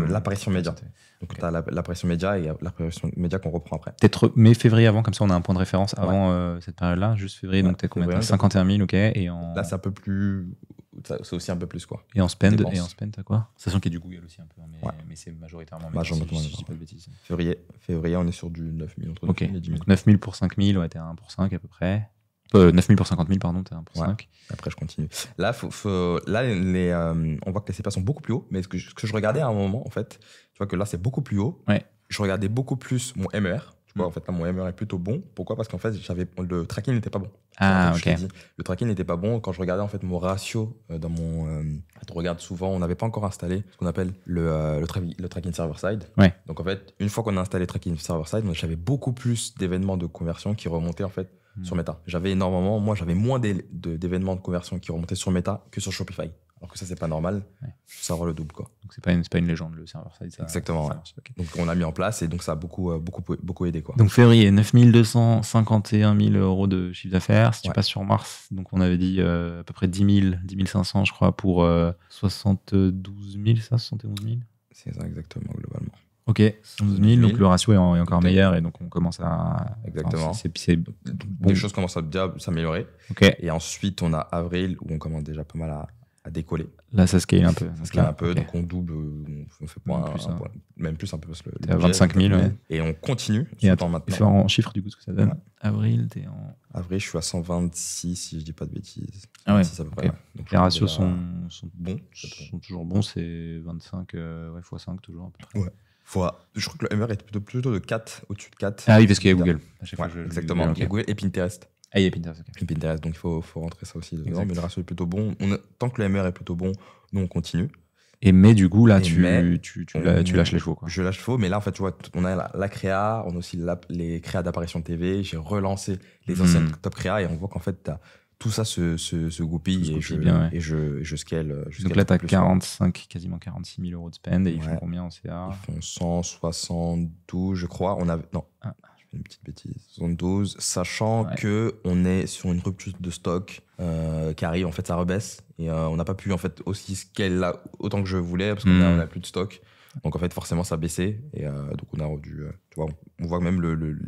l'apparition média. Donc, tu as l'apparition média et l'apparition média qu'on reprend après. Peut-être mai, février avant, comme ça on a un point de référence avant cette période-là, juste février. Ouais, donc tu as combien? février, 51 000, ok. Et en, Là, c'est un peu plus. C'est aussi un peu plus, quoi. et en spend, dépenses. t'as quoi? Sachant qu'il y a du Google aussi un peu, Ouais. mais c'est majoritairement. Majoritairement, si je dis pas de bêtises. Février, on est sur du 9 000, entre 9 Ok, 000 et 10 000. donc 9 000 pour 5 000, ouais, t'es à 1 pour 5 à peu près. 9 000 pour 50 000, pardon, t'es à 1 pour Ouais. 5. Après, je continue. Là, on voit que les CPA sont beaucoup plus hauts, mais ce que je regardais à un moment, en fait, tu vois que là, c'est beaucoup plus haut. Ouais. Je regardais beaucoup plus mon MER. Tu vois, en fait, là, mon MER est plutôt bon. Pourquoi? Parce qu'en fait, le tracking n'était pas bon. Ah, Je t'ai ok. dit, le tracking n'était pas bon. Quand je regardais en fait mon ratio dans mon. On regarde souvent, on n'avait pas encore installé ce qu'on appelle le tracking server-side. Ouais. Donc en fait, une fois qu'on a installé tracking server-side, j'avais beaucoup plus d'événements de conversion qui remontaient en fait sur Meta. J'avais moins d'événements de conversion qui remontaient sur Meta que sur Shopify. Alors que ça, c'est pas normal. Ouais. Ça rend le double, quoi. Donc c'est pas une légende, le server-side. Exactement, ça ouais. marche, ok. Donc on a mis en place et donc ça a beaucoup aidé, quoi. Donc février, 9 251 000 euros de chiffre d'affaires. Si tu Ouais. passes sur mars, donc on avait dit à peu près 10 500, je crois, pour 72 000, ça, 71 000. C'est ça, exactement, globalement. Ok, 72 000, donc le ratio est encore Ok. meilleur et donc on commence à. Exactement. C'est bon. Les choses commencent à bien s'améliorer. Ok, Et ensuite, on a avril où on commence déjà pas mal à décoller. là ça scale un peu. Ça scale un peu, Ok. donc on double, on fait Même point, plus, hein. même plus un peu parce que T'es à 25 000, ouais. Et on continue. Et tout attends, en tu maintenant. fais en chiffres du coup ce que ça donne. Ouais. Avril, t'es en. Avril, je suis à 126 si je dis pas de bêtises. Ah ouais, 126 à peu près. ok. Ouais. Donc, Les ratios déjà sont bons. sont toujours bons, c'est 25 x 5 toujours à peu près. Ouais. Je crois que le MR est plutôt de 4, au-dessus de 4. Ah oui, parce qu'il y a Google. À chaque Ouais, fois, exactement. Ok. Il y a Google et Pinterest. Ah, il y a Pinterest, ok. Et Pinterest, donc il faut rentrer ça aussi dedans. Exact. Mais le ratio est plutôt bon. Tant que le MR est plutôt bon, nous on continue. Mais du coup, là, Et tu lâches les chevaux, quoi. Je lâche faux, mais là, en fait, tu vois, on a la créa, on a aussi les créas d'apparition TV. J'ai relancé les anciennes top créa et on voit qu'en fait, tout ça se goupille Tout se et, goupille bien, ouais. et je scale. Donc là, tu as 45, quasiment 46 000 euros de spend et ils font Ouais. combien en CA? Ils font 172, je crois. Non, Ah. je fais une petite bêtise. 72, sachant Ouais. que on est sur une rupture de stock qui arrive. En fait, ça rebaisse et on n'a pas pu en fait aussi scale là autant que je voulais parce qu'on a plus de stock. Donc en fait, forcément, ça a baissé et donc on a dû, tu vois, on voit même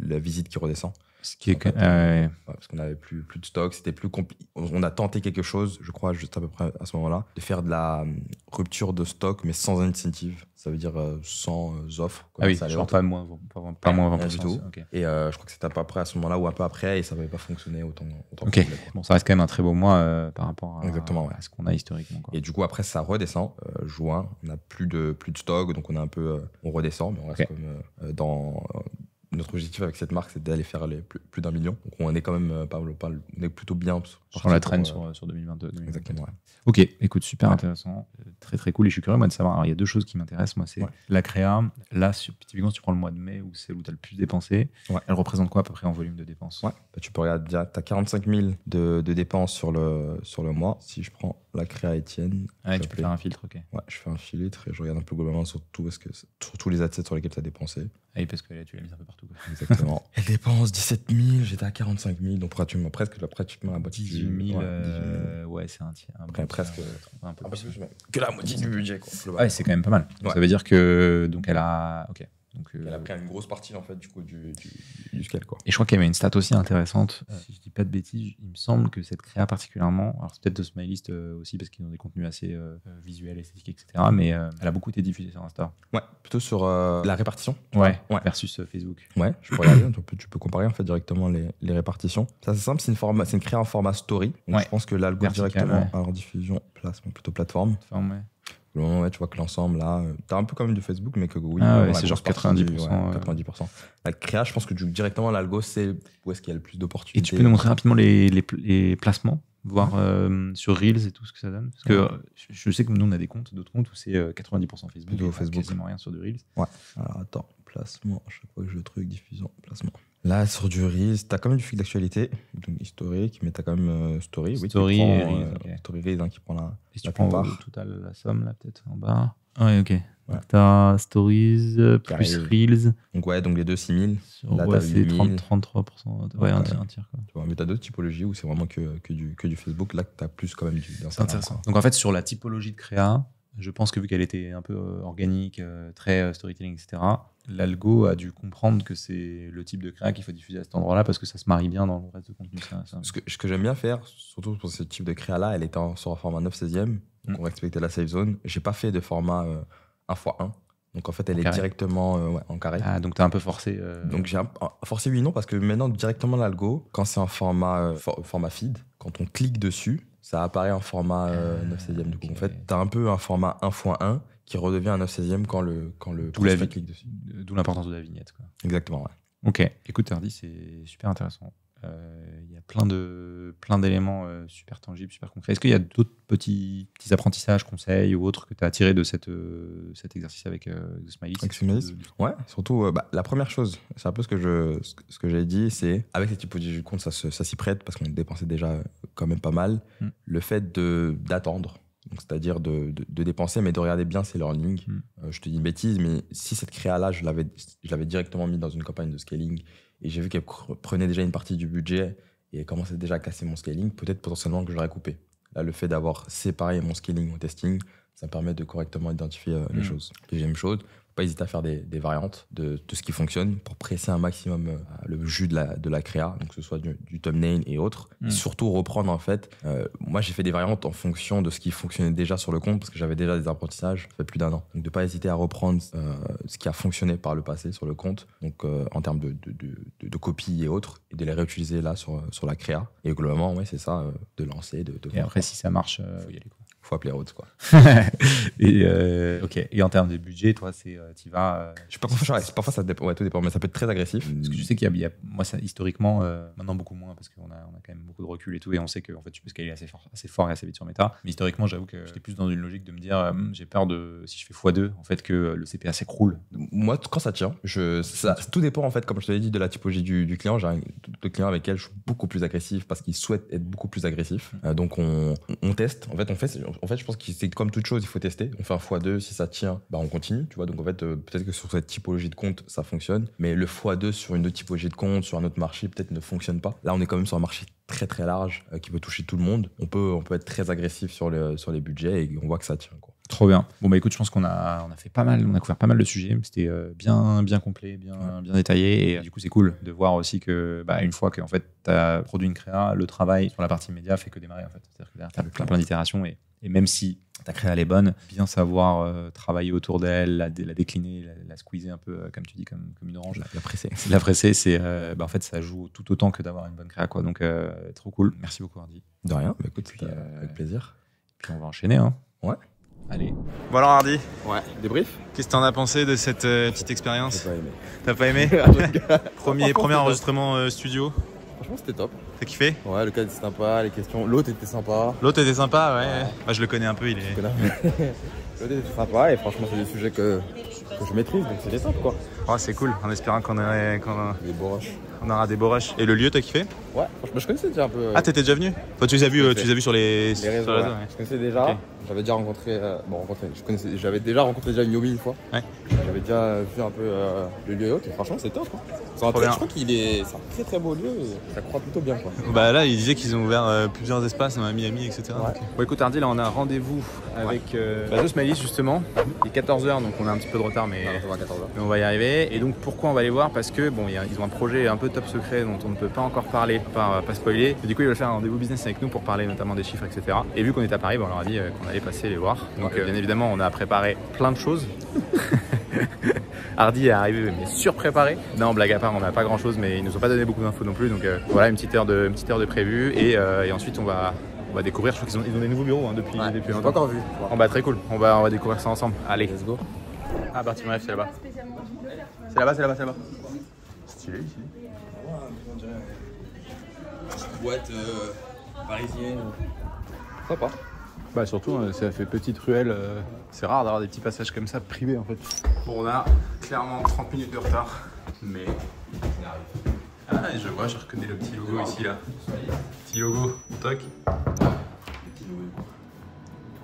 la visite qui redescend. Ce qui est En fait, ouais. parce qu'on n'avait plus de stock, c'était plus compliqué. On a tenté quelque chose, je crois, juste à peu près à ce moment-là, de faire de la rupture de stock, mais sans incentive. Ça veut dire sans offre. Ah oui, ça allait genre autant. pas moins 20%. Rien du tout. Ok. Et je crois que c'était à peu près à ce moment-là ou un peu après, et ça n'avait pas fonctionné autant Ok. que je voulais, quoi. Bon, ça reste quand même un très beau mois par rapport Exactement, ouais. à ce qu'on a historiquement, quoi. Et du coup, après, ça redescend. Juin, on n'a plus de stock, donc on a un peu, on redescend, mais on reste Ok. comme dans. Notre objectif avec cette marque, c'est d'aller faire plus d'1 million. Donc on est quand même on est plutôt bien Sur la traîne traîne sur 2022. 2024. Exactement. Ouais. Ok, écoute, super Ouais. intéressant. Très très cool. Et je suis curieux moi, de savoir. Alors, il y a deux choses qui m'intéressent. Moi, c'est Ouais. la créa. Là, typiquement, si tu prends le mois de mai où c'est où tu as le plus dépensé, Ouais. elle représente quoi à peu près en volume de dépenses? Ouais. Bah, tu peux regarder, tu as 45 000 de dépenses sur le mois. Si je prends la créa Étienne, Ouais, je tu peux fais- faire un filtre, ok. ouais, je fais un filtre et je regarde un peu globalement sur tous les assets sur lesquels tu as dépensé. Ah oui, parce que là, tu l'as mis un peu partout, quoi. Exactement. Elle dépense 17 000, j'étais à 45 000, donc pratiquement la moitié. 18 000, Ouais, 18 000. ouais, c'est un tiers. Après, presque un peu un peu plus. plus, mais que la moitié du budget, quoi. Ouais, c'est quand même pas mal. Donc, Ouais. ça veut dire que donc elle a, ok, Donc, Elle a pris une grosse partie en fait du coup du scale quoi. Et je crois qu'il y avait une stat aussi intéressante. Si je dis pas de bêtises, il me semble que cette créa particulièrement, alors c'est peut-être de Smilist aussi parce qu'ils ont des contenus assez visuels, esthétiques, etc. Mais elle a beaucoup été diffusée sur Insta. Ouais, plutôt sur la répartition. Ouais. Versus Facebook. Ouais, je peux regarder. Tu peux comparer en fait directement les répartitions. Ça c'est simple, c'est une créa en format story. Donc je pense que l'algo directement alors diffusion, placement, plutôt plateforme. Ouais, tu vois que l'ensemble là, t'as un peu comme du Facebook, mais que oui, c'est genre 90%. 90%. La créa, je pense que directement l'algo, c'est où est-ce qu'il y a le plus d'opportunités. Et tu peux nous montrer rapidement les placements, voir sur Reels et tout ce que ça donne. Parce que je sais que nous on a des comptes, d'autres comptes où c'est 90% Facebook, quasiment rien sur du Reels. Ouais. Alors attends, placement, à chaque fois que je truc, diffusion, placement. Là, sur du Reels, t'as quand même du fil d'actualité, donc historique, mais t'as quand même Story. Story et Reels. Story Reels qui prend la plupart. Le total, la somme, là, peut-être en bas. Ouais, ok. Donc t'as Stories plus Reels. Donc ouais, donc les deux 6000. Là, c'est 33%. Ouais, un tiers. Quoi. Tu vois, mais t'as d'autres typologies où c'est vraiment que du Facebook. Là, t'as plus quand même du C'est intéressant. Donc en fait, sur la typologie de créa, je pense que vu qu'elle était un peu organique, très storytelling, etc., l'algo a dû comprendre que c'est le type de créa qu'il faut diffuser à cet endroit-là parce que ça se marie bien dans le reste de contenu. Ce que j'aime bien faire, surtout pour ce type de créa-là, elle était sur un format 9/16e, donc on respectait la safe zone. J'ai pas fait de format 1x1. Donc en fait, elle est directement en carré. Ah, donc t'as un peu forcé. Donc j'ai forcé oui, non, parce que maintenant, directement l'algo, quand c'est un format feed, quand on clique dessus, ça apparaît en format 9/16e. Du coup, en fait, t'as un peu un format 1x1 qui redevient un 9/16e quand le clique dessus. D'où l'importance de la vignette. Quoi. Exactement, ouais. Ok, écoute, Hardy, c'est super intéressant. Il y a plein d'éléments super tangibles, super concrets. Est-ce qu'il y a d'autres petits apprentissages, conseils ou autres que tu as tirés de cet exercice avec Smilist? Ouais, surtout, la première chose, c'est un peu ce que j'ai dit, c'est avec les typologies du compte, ça s'y prête parce qu'on dépensait déjà quand même pas mal. Le fait d'attendre. Donc, c'est-à-dire de dépenser, mais de regarder bien ses learnings. Je te dis une bêtise, mais si cette créa-là, je l'avais directement mis dans une campagne de scaling et j'ai vu qu'elle prenait déjà une partie du budget et elle commençait déjà à casser mon scaling, peut-être potentiellement que je l'aurais coupé. Là, le fait d'avoir séparé mon scaling au testing, ça me permet de correctement identifier les choses. Deuxième chose, pas hésiter à faire des variantes de ce qui fonctionne pour presser un maximum le jus de la créa, donc que ce soit du thumbnail et autres. Et surtout reprendre en fait, moi j'ai fait des variantes en fonction de ce qui fonctionnait déjà sur le compte parce que j'avais déjà des apprentissages, ça fait plus d'1 an. Donc de pas hésiter à reprendre ce qui a fonctionné par le passé sur le compte, donc en termes de copie et autres, et de les réutiliser là sur la créa. Et globalement, ouais, c'est ça, de lancer, Et après, si ça marche, faut y aller quoi. Faut appeler Rhodes, quoi. Et en termes de budget, toi, tu vas. Je suis pas confiant. Parfois, ça dépend. Ouais, tout dépend, mais ça peut être très agressif. Parce que je sais qu'il y a moi, ça, historiquement, maintenant beaucoup moins, parce qu'on a quand même beaucoup de recul et tout, et on sait que en fait, tu peux scaler assez fort et assez vite sur Meta. Mais historiquement, j'avoue que j'étais plus dans une logique de me dire, j'ai peur si je fais x2, en fait, que le CPA s'écroule. Moi, quand ça tient, tout dépend, en fait, comme je te l'ai dit, de la typologie du client. J'ai un client avec lequel je suis beaucoup plus agressif parce qu'il souhaite être beaucoup plus agressif. Donc, on teste. En fait, je pense que c'est comme toute chose, il faut tester. On fait un x2, si ça tient, on continue, tu vois. Donc en fait, peut-être que sur cette typologie de compte, ça fonctionne, mais le x2 sur une autre typologie de compte, sur un autre marché, peut-être ne fonctionne pas. Là, on est quand même sur un marché très très large qui peut toucher tout le monde. On peut être très agressif sur les budgets et on voit que ça tient, quoi. Trop bien. Bon bah écoute, je pense qu'on a fait pas mal, on a couvert pas mal de sujets. C'était bien complet, bien détaillé. Et du coup, c'est cool de voir aussi que une fois que en fait t'as produit une créa, le travail sur la partie média fait que démarrer en fait. C'est-à-dire que derrière, t'as plein d'itérations et même si ta créa elle est bonne, bien savoir travailler autour d'elle, la décliner, la squeezer un peu comme tu dis, comme une orange. La presser. La presser, c'est en fait ça joue tout autant que d'avoir une bonne créa, quoi. Donc trop cool. Merci beaucoup, Hardy. De rien. Écoute, avec plaisir. Puis on va enchaîner, hein. Ouais. Allez. Bon alors Hardy, ouais, débrief. Qu'est-ce que t'en as pensé de cette petite expérience? T'as pas aimé? T'as pas aimé? Premier enregistrement studio. Franchement, c'était top. T'as kiffé? Ouais, le cadre était sympa, les questions. L'autre était sympa. L'autre était sympa, ouais. Bah, je le connais un peu, il est. L'autre était sympa et franchement, c'est des sujets que je maîtrise, donc c'était top, quoi. Oh, c'est cool, en espérant qu'on Des beaux rushs. On aura des beaux rushs. Et le lieu, t'as kiffé? Ouais, franchement, je connaissais déjà un peu. Ah, t'étais déjà venu? Toi, tu les as vus sur les réseaux. Ouais. Je connaissais déjà. Okay. J'avais déjà rencontré. J'avais déjà rencontré Yomi une fois. Ouais. J'avais déjà vu un peu le lieu et autres. Et franchement, c'est top. Je crois qu'il est. C'est un très très beau lieu. Et ça croît plutôt bien, quoi. Bah là, il disait qu'ils ont ouvert plusieurs espaces à Miami, etc. Ouais. Bon, écoute, Hardy, là, on a rendez-vous avec The Smilist, justement. Il est 14h, donc on a un petit peu de retard. retard, mais On va à 14h. on va y arriver. Et donc pourquoi on va les voir? Parce que bon, ils ont un projet un peu top secret dont on ne peut pas encore parler, pas spoiler. Et du coup, ils veulent faire un rendez-vous business avec nous pour parler notamment des chiffres, etc. Et vu qu'on est à Paris, on leur a dit qu'on allait passer les voir. Donc bien évidemment, on a préparé plein de choses. Hardy est arrivé mais surpréparé. Non, blague à part, on n'a pas grand chose, mais ils nous ont pas donné beaucoup d'infos non plus. Donc voilà, une petite heure de prévu. Et ensuite, on va découvrir. Je crois qu'ils ont des nouveaux bureaux depuis longtemps. Pas encore vu. Bon bah très cool. On va découvrir ça ensemble. Allez, let's go. Ah, Bertie Bref, c'est là-bas. C'est là-bas. Stylé ici. Boîte parisienne. Sympa. Bah surtout, ça fait petite ruelle. C'est rare d'avoir des petits passages comme ça privés en fait. Bon, on a clairement 30 minutes de retard, mais on arrive. Ah, je reconnais le petit logo ici là. Petit logo, toc.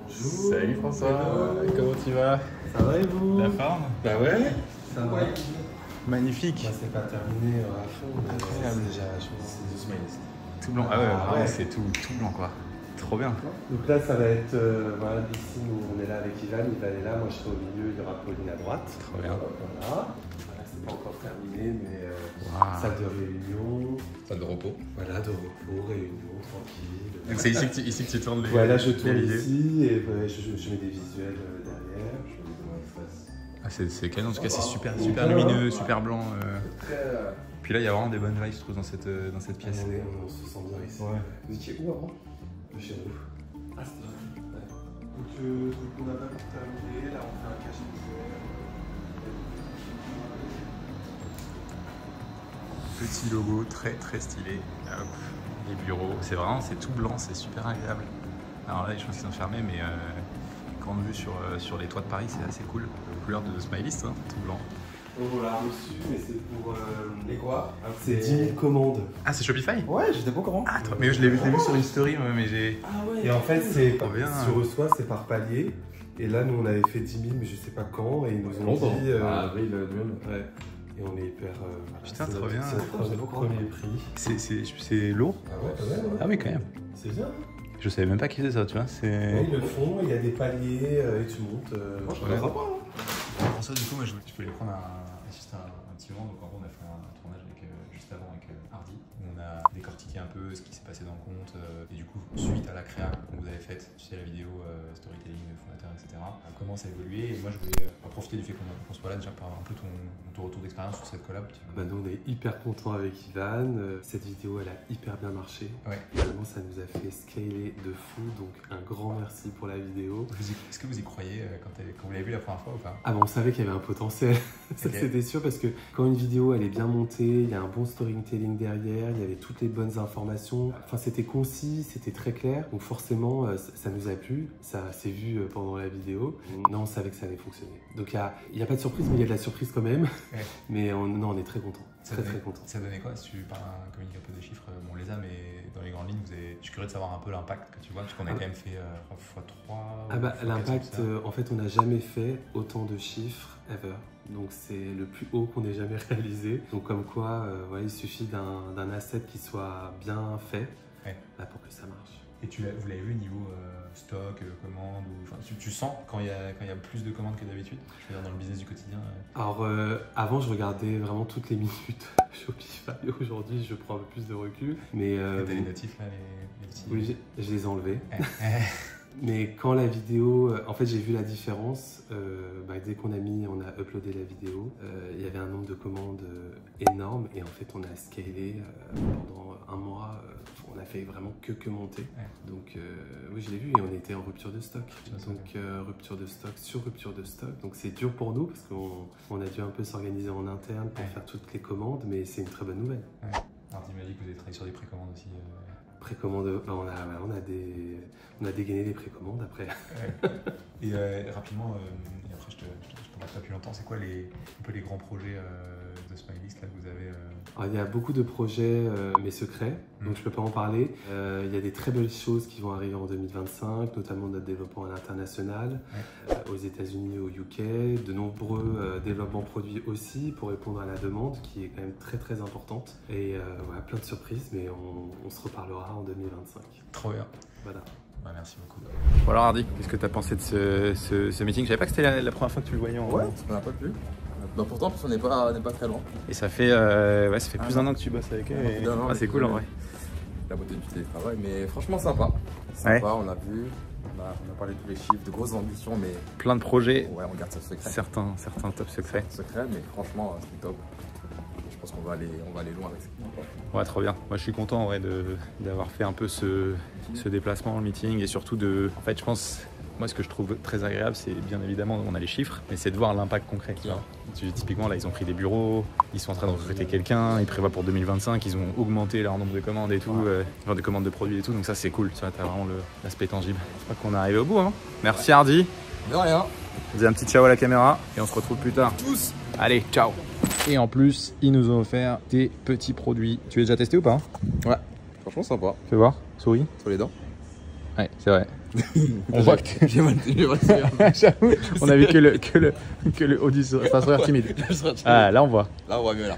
Bonjour. Salut François. Comment tu vas? Ça va et vous? La forme? Bah ouais. Ça va. Magnifique. Moi, c'est pas terminé à fond. Incroyable. Déjà, c'est The Smilist. Tout blanc. Ah ouais, Ah vraiment, ouais. c'est tout blanc quoi. Trop bien. Donc là, ça va être voilà, ici où on est là avec Ivan. Ivan est là, moi je serai au milieu, il y aura Pauline à droite. Trop bien. Voilà. Voilà, c'est pas encore terminé, mais Wow. salle de réunion. Salle de repos. Voilà, de repos, réunion, tranquille. Donc c'est ici que tu tournes les. Voilà, je tourne les vidéos. ici et je mets des visuels derrière. Ah, c'est canon, en tout cas c'est super lumineux, super blanc. Puis là il y a vraiment des bonnes vibes je trouve dans cette pièce. On se sent bien ici. Ouais. Vous étiez où avant? Chez nous. Ah, c'était vrai. Donc on n'a pas pour terminer, là on fait un cachet. Petit logo très stylé. Hop. Les bureaux, c'est tout blanc, c'est super agréable. Alors là je pense qu'ils sont fermés mais grande vue sur les toits de Paris, c'est assez cool. Couleur de Smilist, hein, tout blanc. On l'a reçu, mais c'est pour. Et quoi? C'est 10 000 commandes. Ah c'est Shopify? Ouais, j'étais pas au courant. Ah mais je l'ai vu sur une story moi, mais j'ai. Ah ouais. Et en fait, c'est Trop bien. tu reçois, c'est par palier. Et là, nous, on avait fait 10 000, mais je sais pas quand. Et ils nous ont dit. Avril, Ouais. Et on est hyper. Voilà, Putain, c'est trop notre- bien. C'est notre premier prix. C'est lourd? Ah ouais. Ah oui quand même. C'est bien. Je savais même pas qu'ils faisaient ça, tu vois. Ouais, ils le font, il y a des paliers et tu montes. Je connais pas. François, du coup, moi je voulais prendre juste un petit moment. Donc en gros, on a fait un tournage juste avant avec Hardy. Où on a décortiqué un peu ce qui s'est passé dans le compte. Et du coup, suite à la créa que vous avez faite, tu sais, la vidéo storytelling, fondateur, etc., on commence à évoluer. Et moi, je voulais profiter du fait qu'on soit là déjà par un peu ton retour d'expérience sur cette collab. Bah nous, on est hyper contents avec Ivan. Cette vidéo, elle a hyper bien marché. Ouais. Vraiment, ça nous a fait scaler de fou. Donc, un grand merci pour la vidéo. Est-ce que vous y croyez quand vous l'avez vu la première fois ou pas? Ah bah, on savait qu'il y avait un potentiel. Ça, Ok. c'était sûr parce que quand une vidéo, elle est bien montée, il y a un bon storytelling derrière, il y avait toutes les bonnes informations. Enfin, c'était concis, c'était très clair. Donc, forcément, ça nous a plu. Ça s'est vu pendant la vidéo. Non, on savait que ça allait fonctionner. Donc, il n'y a pas de surprise, mais il y a de la surprise quand même. Ouais. Mais on est très contents. Ça Très, donnait- très contents. Ça donnait quoi si tu communiques un peu des chiffres? Bon, on les a, mais dans les grandes lignes, je suis curieux de savoir un peu l'impact que tu vois, parce qu'on a quand même fait x3. Ah bah, x4, l'impact, ça. en fait, on n'a jamais fait autant de chiffres ever. Donc c'est le plus haut qu'on ait jamais réalisé. Donc comme quoi, ouais, il suffit d'un asset qui soit bien fait Ouais. là, pour que ça marche. Et vous l'avez vu niveau stock, commandes, enfin, tu sens quand il y a plus de commandes que d'habitude? Je veux dire, dans le business du quotidien. Alors avant, je regardais vraiment toutes les minutes Shopify. Aujourd'hui, je prends un peu plus de recul. Mais T'as les notifs là, les petits. oui, je les ai enlevés. Ouais. Mais quand la vidéo, en fait j'ai vu la différence, dès qu'on on a uploadé la vidéo, il y avait un nombre de commandes énorme et en fait on a scalé pendant un mois, on a fait vraiment que monter. Ouais. Donc oui je l'ai vu et on était en rupture de stock. Donc rupture de stock sur rupture de stock. Donc c'est dur pour nous parce qu'on a dû un peu s'organiser en interne pour Ouais. faire toutes les commandes, mais c'est une très bonne nouvelle. Alors, tu m'as dit que vous avez travaillé sur des précommandes aussi. Précommande, on a dégainé les précommandes après. Et rapidement, et après je te parle pas plus longtemps, c'est quoi un peu les grands projets de Smilist là, que vous avez Alors, il y a beaucoup de projets, mais secrets, donc je peux pas en parler. Il y a des très belles choses qui vont arriver en 2025, notamment notre développement à l'international, aux États-Unis, au UK, de nombreux développements produits aussi pour répondre à la demande qui est quand même très importante. Et voilà, plein de surprises, mais on se reparlera en 2025. Trop bien. Voilà. Bah, merci beaucoup. Bon alors Hardy, qu'est-ce que tu as pensé de ce meeting? Je savais pas que c'était la première fois que tu le voyais en... Ouais, ça n'a pas plu. Bah, pourtant, parce qu'on n'est pas très loin. Et ça fait, ça fait plus d'un an que tu bosses avec eux. Et... Ah, c'est cool en vrai. La beauté du télétravail, mais franchement sympa. Sympa, on a vu, on a parlé de tous les chiffres, de grosses ambitions, mais... Plein de projets. Ouais, on garde ça secret. Certains top secrets. Secret, mais franchement, c'est top. Je pense qu'on va aller loin avec ça. Ouais, trop bien. Moi, je suis content ouais, d'avoir fait un peu ce déplacement, le meeting, et surtout de... En fait, je pense... Moi, ce que je trouve très agréable, c'est bien évidemment, on a les chiffres, mais c'est de voir l'impact concret. Typiquement, là, ils ont pris des bureaux, ils sont en train de recruter quelqu'un, ils prévoient pour 2025, ils ont augmenté leur nombre de commandes et tout, genre des commandes de produits et tout, donc ça, c'est cool. Tu vois, t'as vraiment l'aspect tangible. Je crois qu'on est arrivé au bout. Hein. Merci Hardy. De rien. Je dis un petit ciao à la caméra et on se retrouve plus tard. Tous. Allez, ciao. Et en plus, ils nous ont offert des petits produits. Tu les as déjà testés ou pas? Ouais, franchement sympa. Fais voir, souris. Sur les dents. Ouais, c'est vrai. On voit que j'ai mal j'avoue, on a vu que le haut du sourire timide. Ah, là on voit. Là on voit mieux là.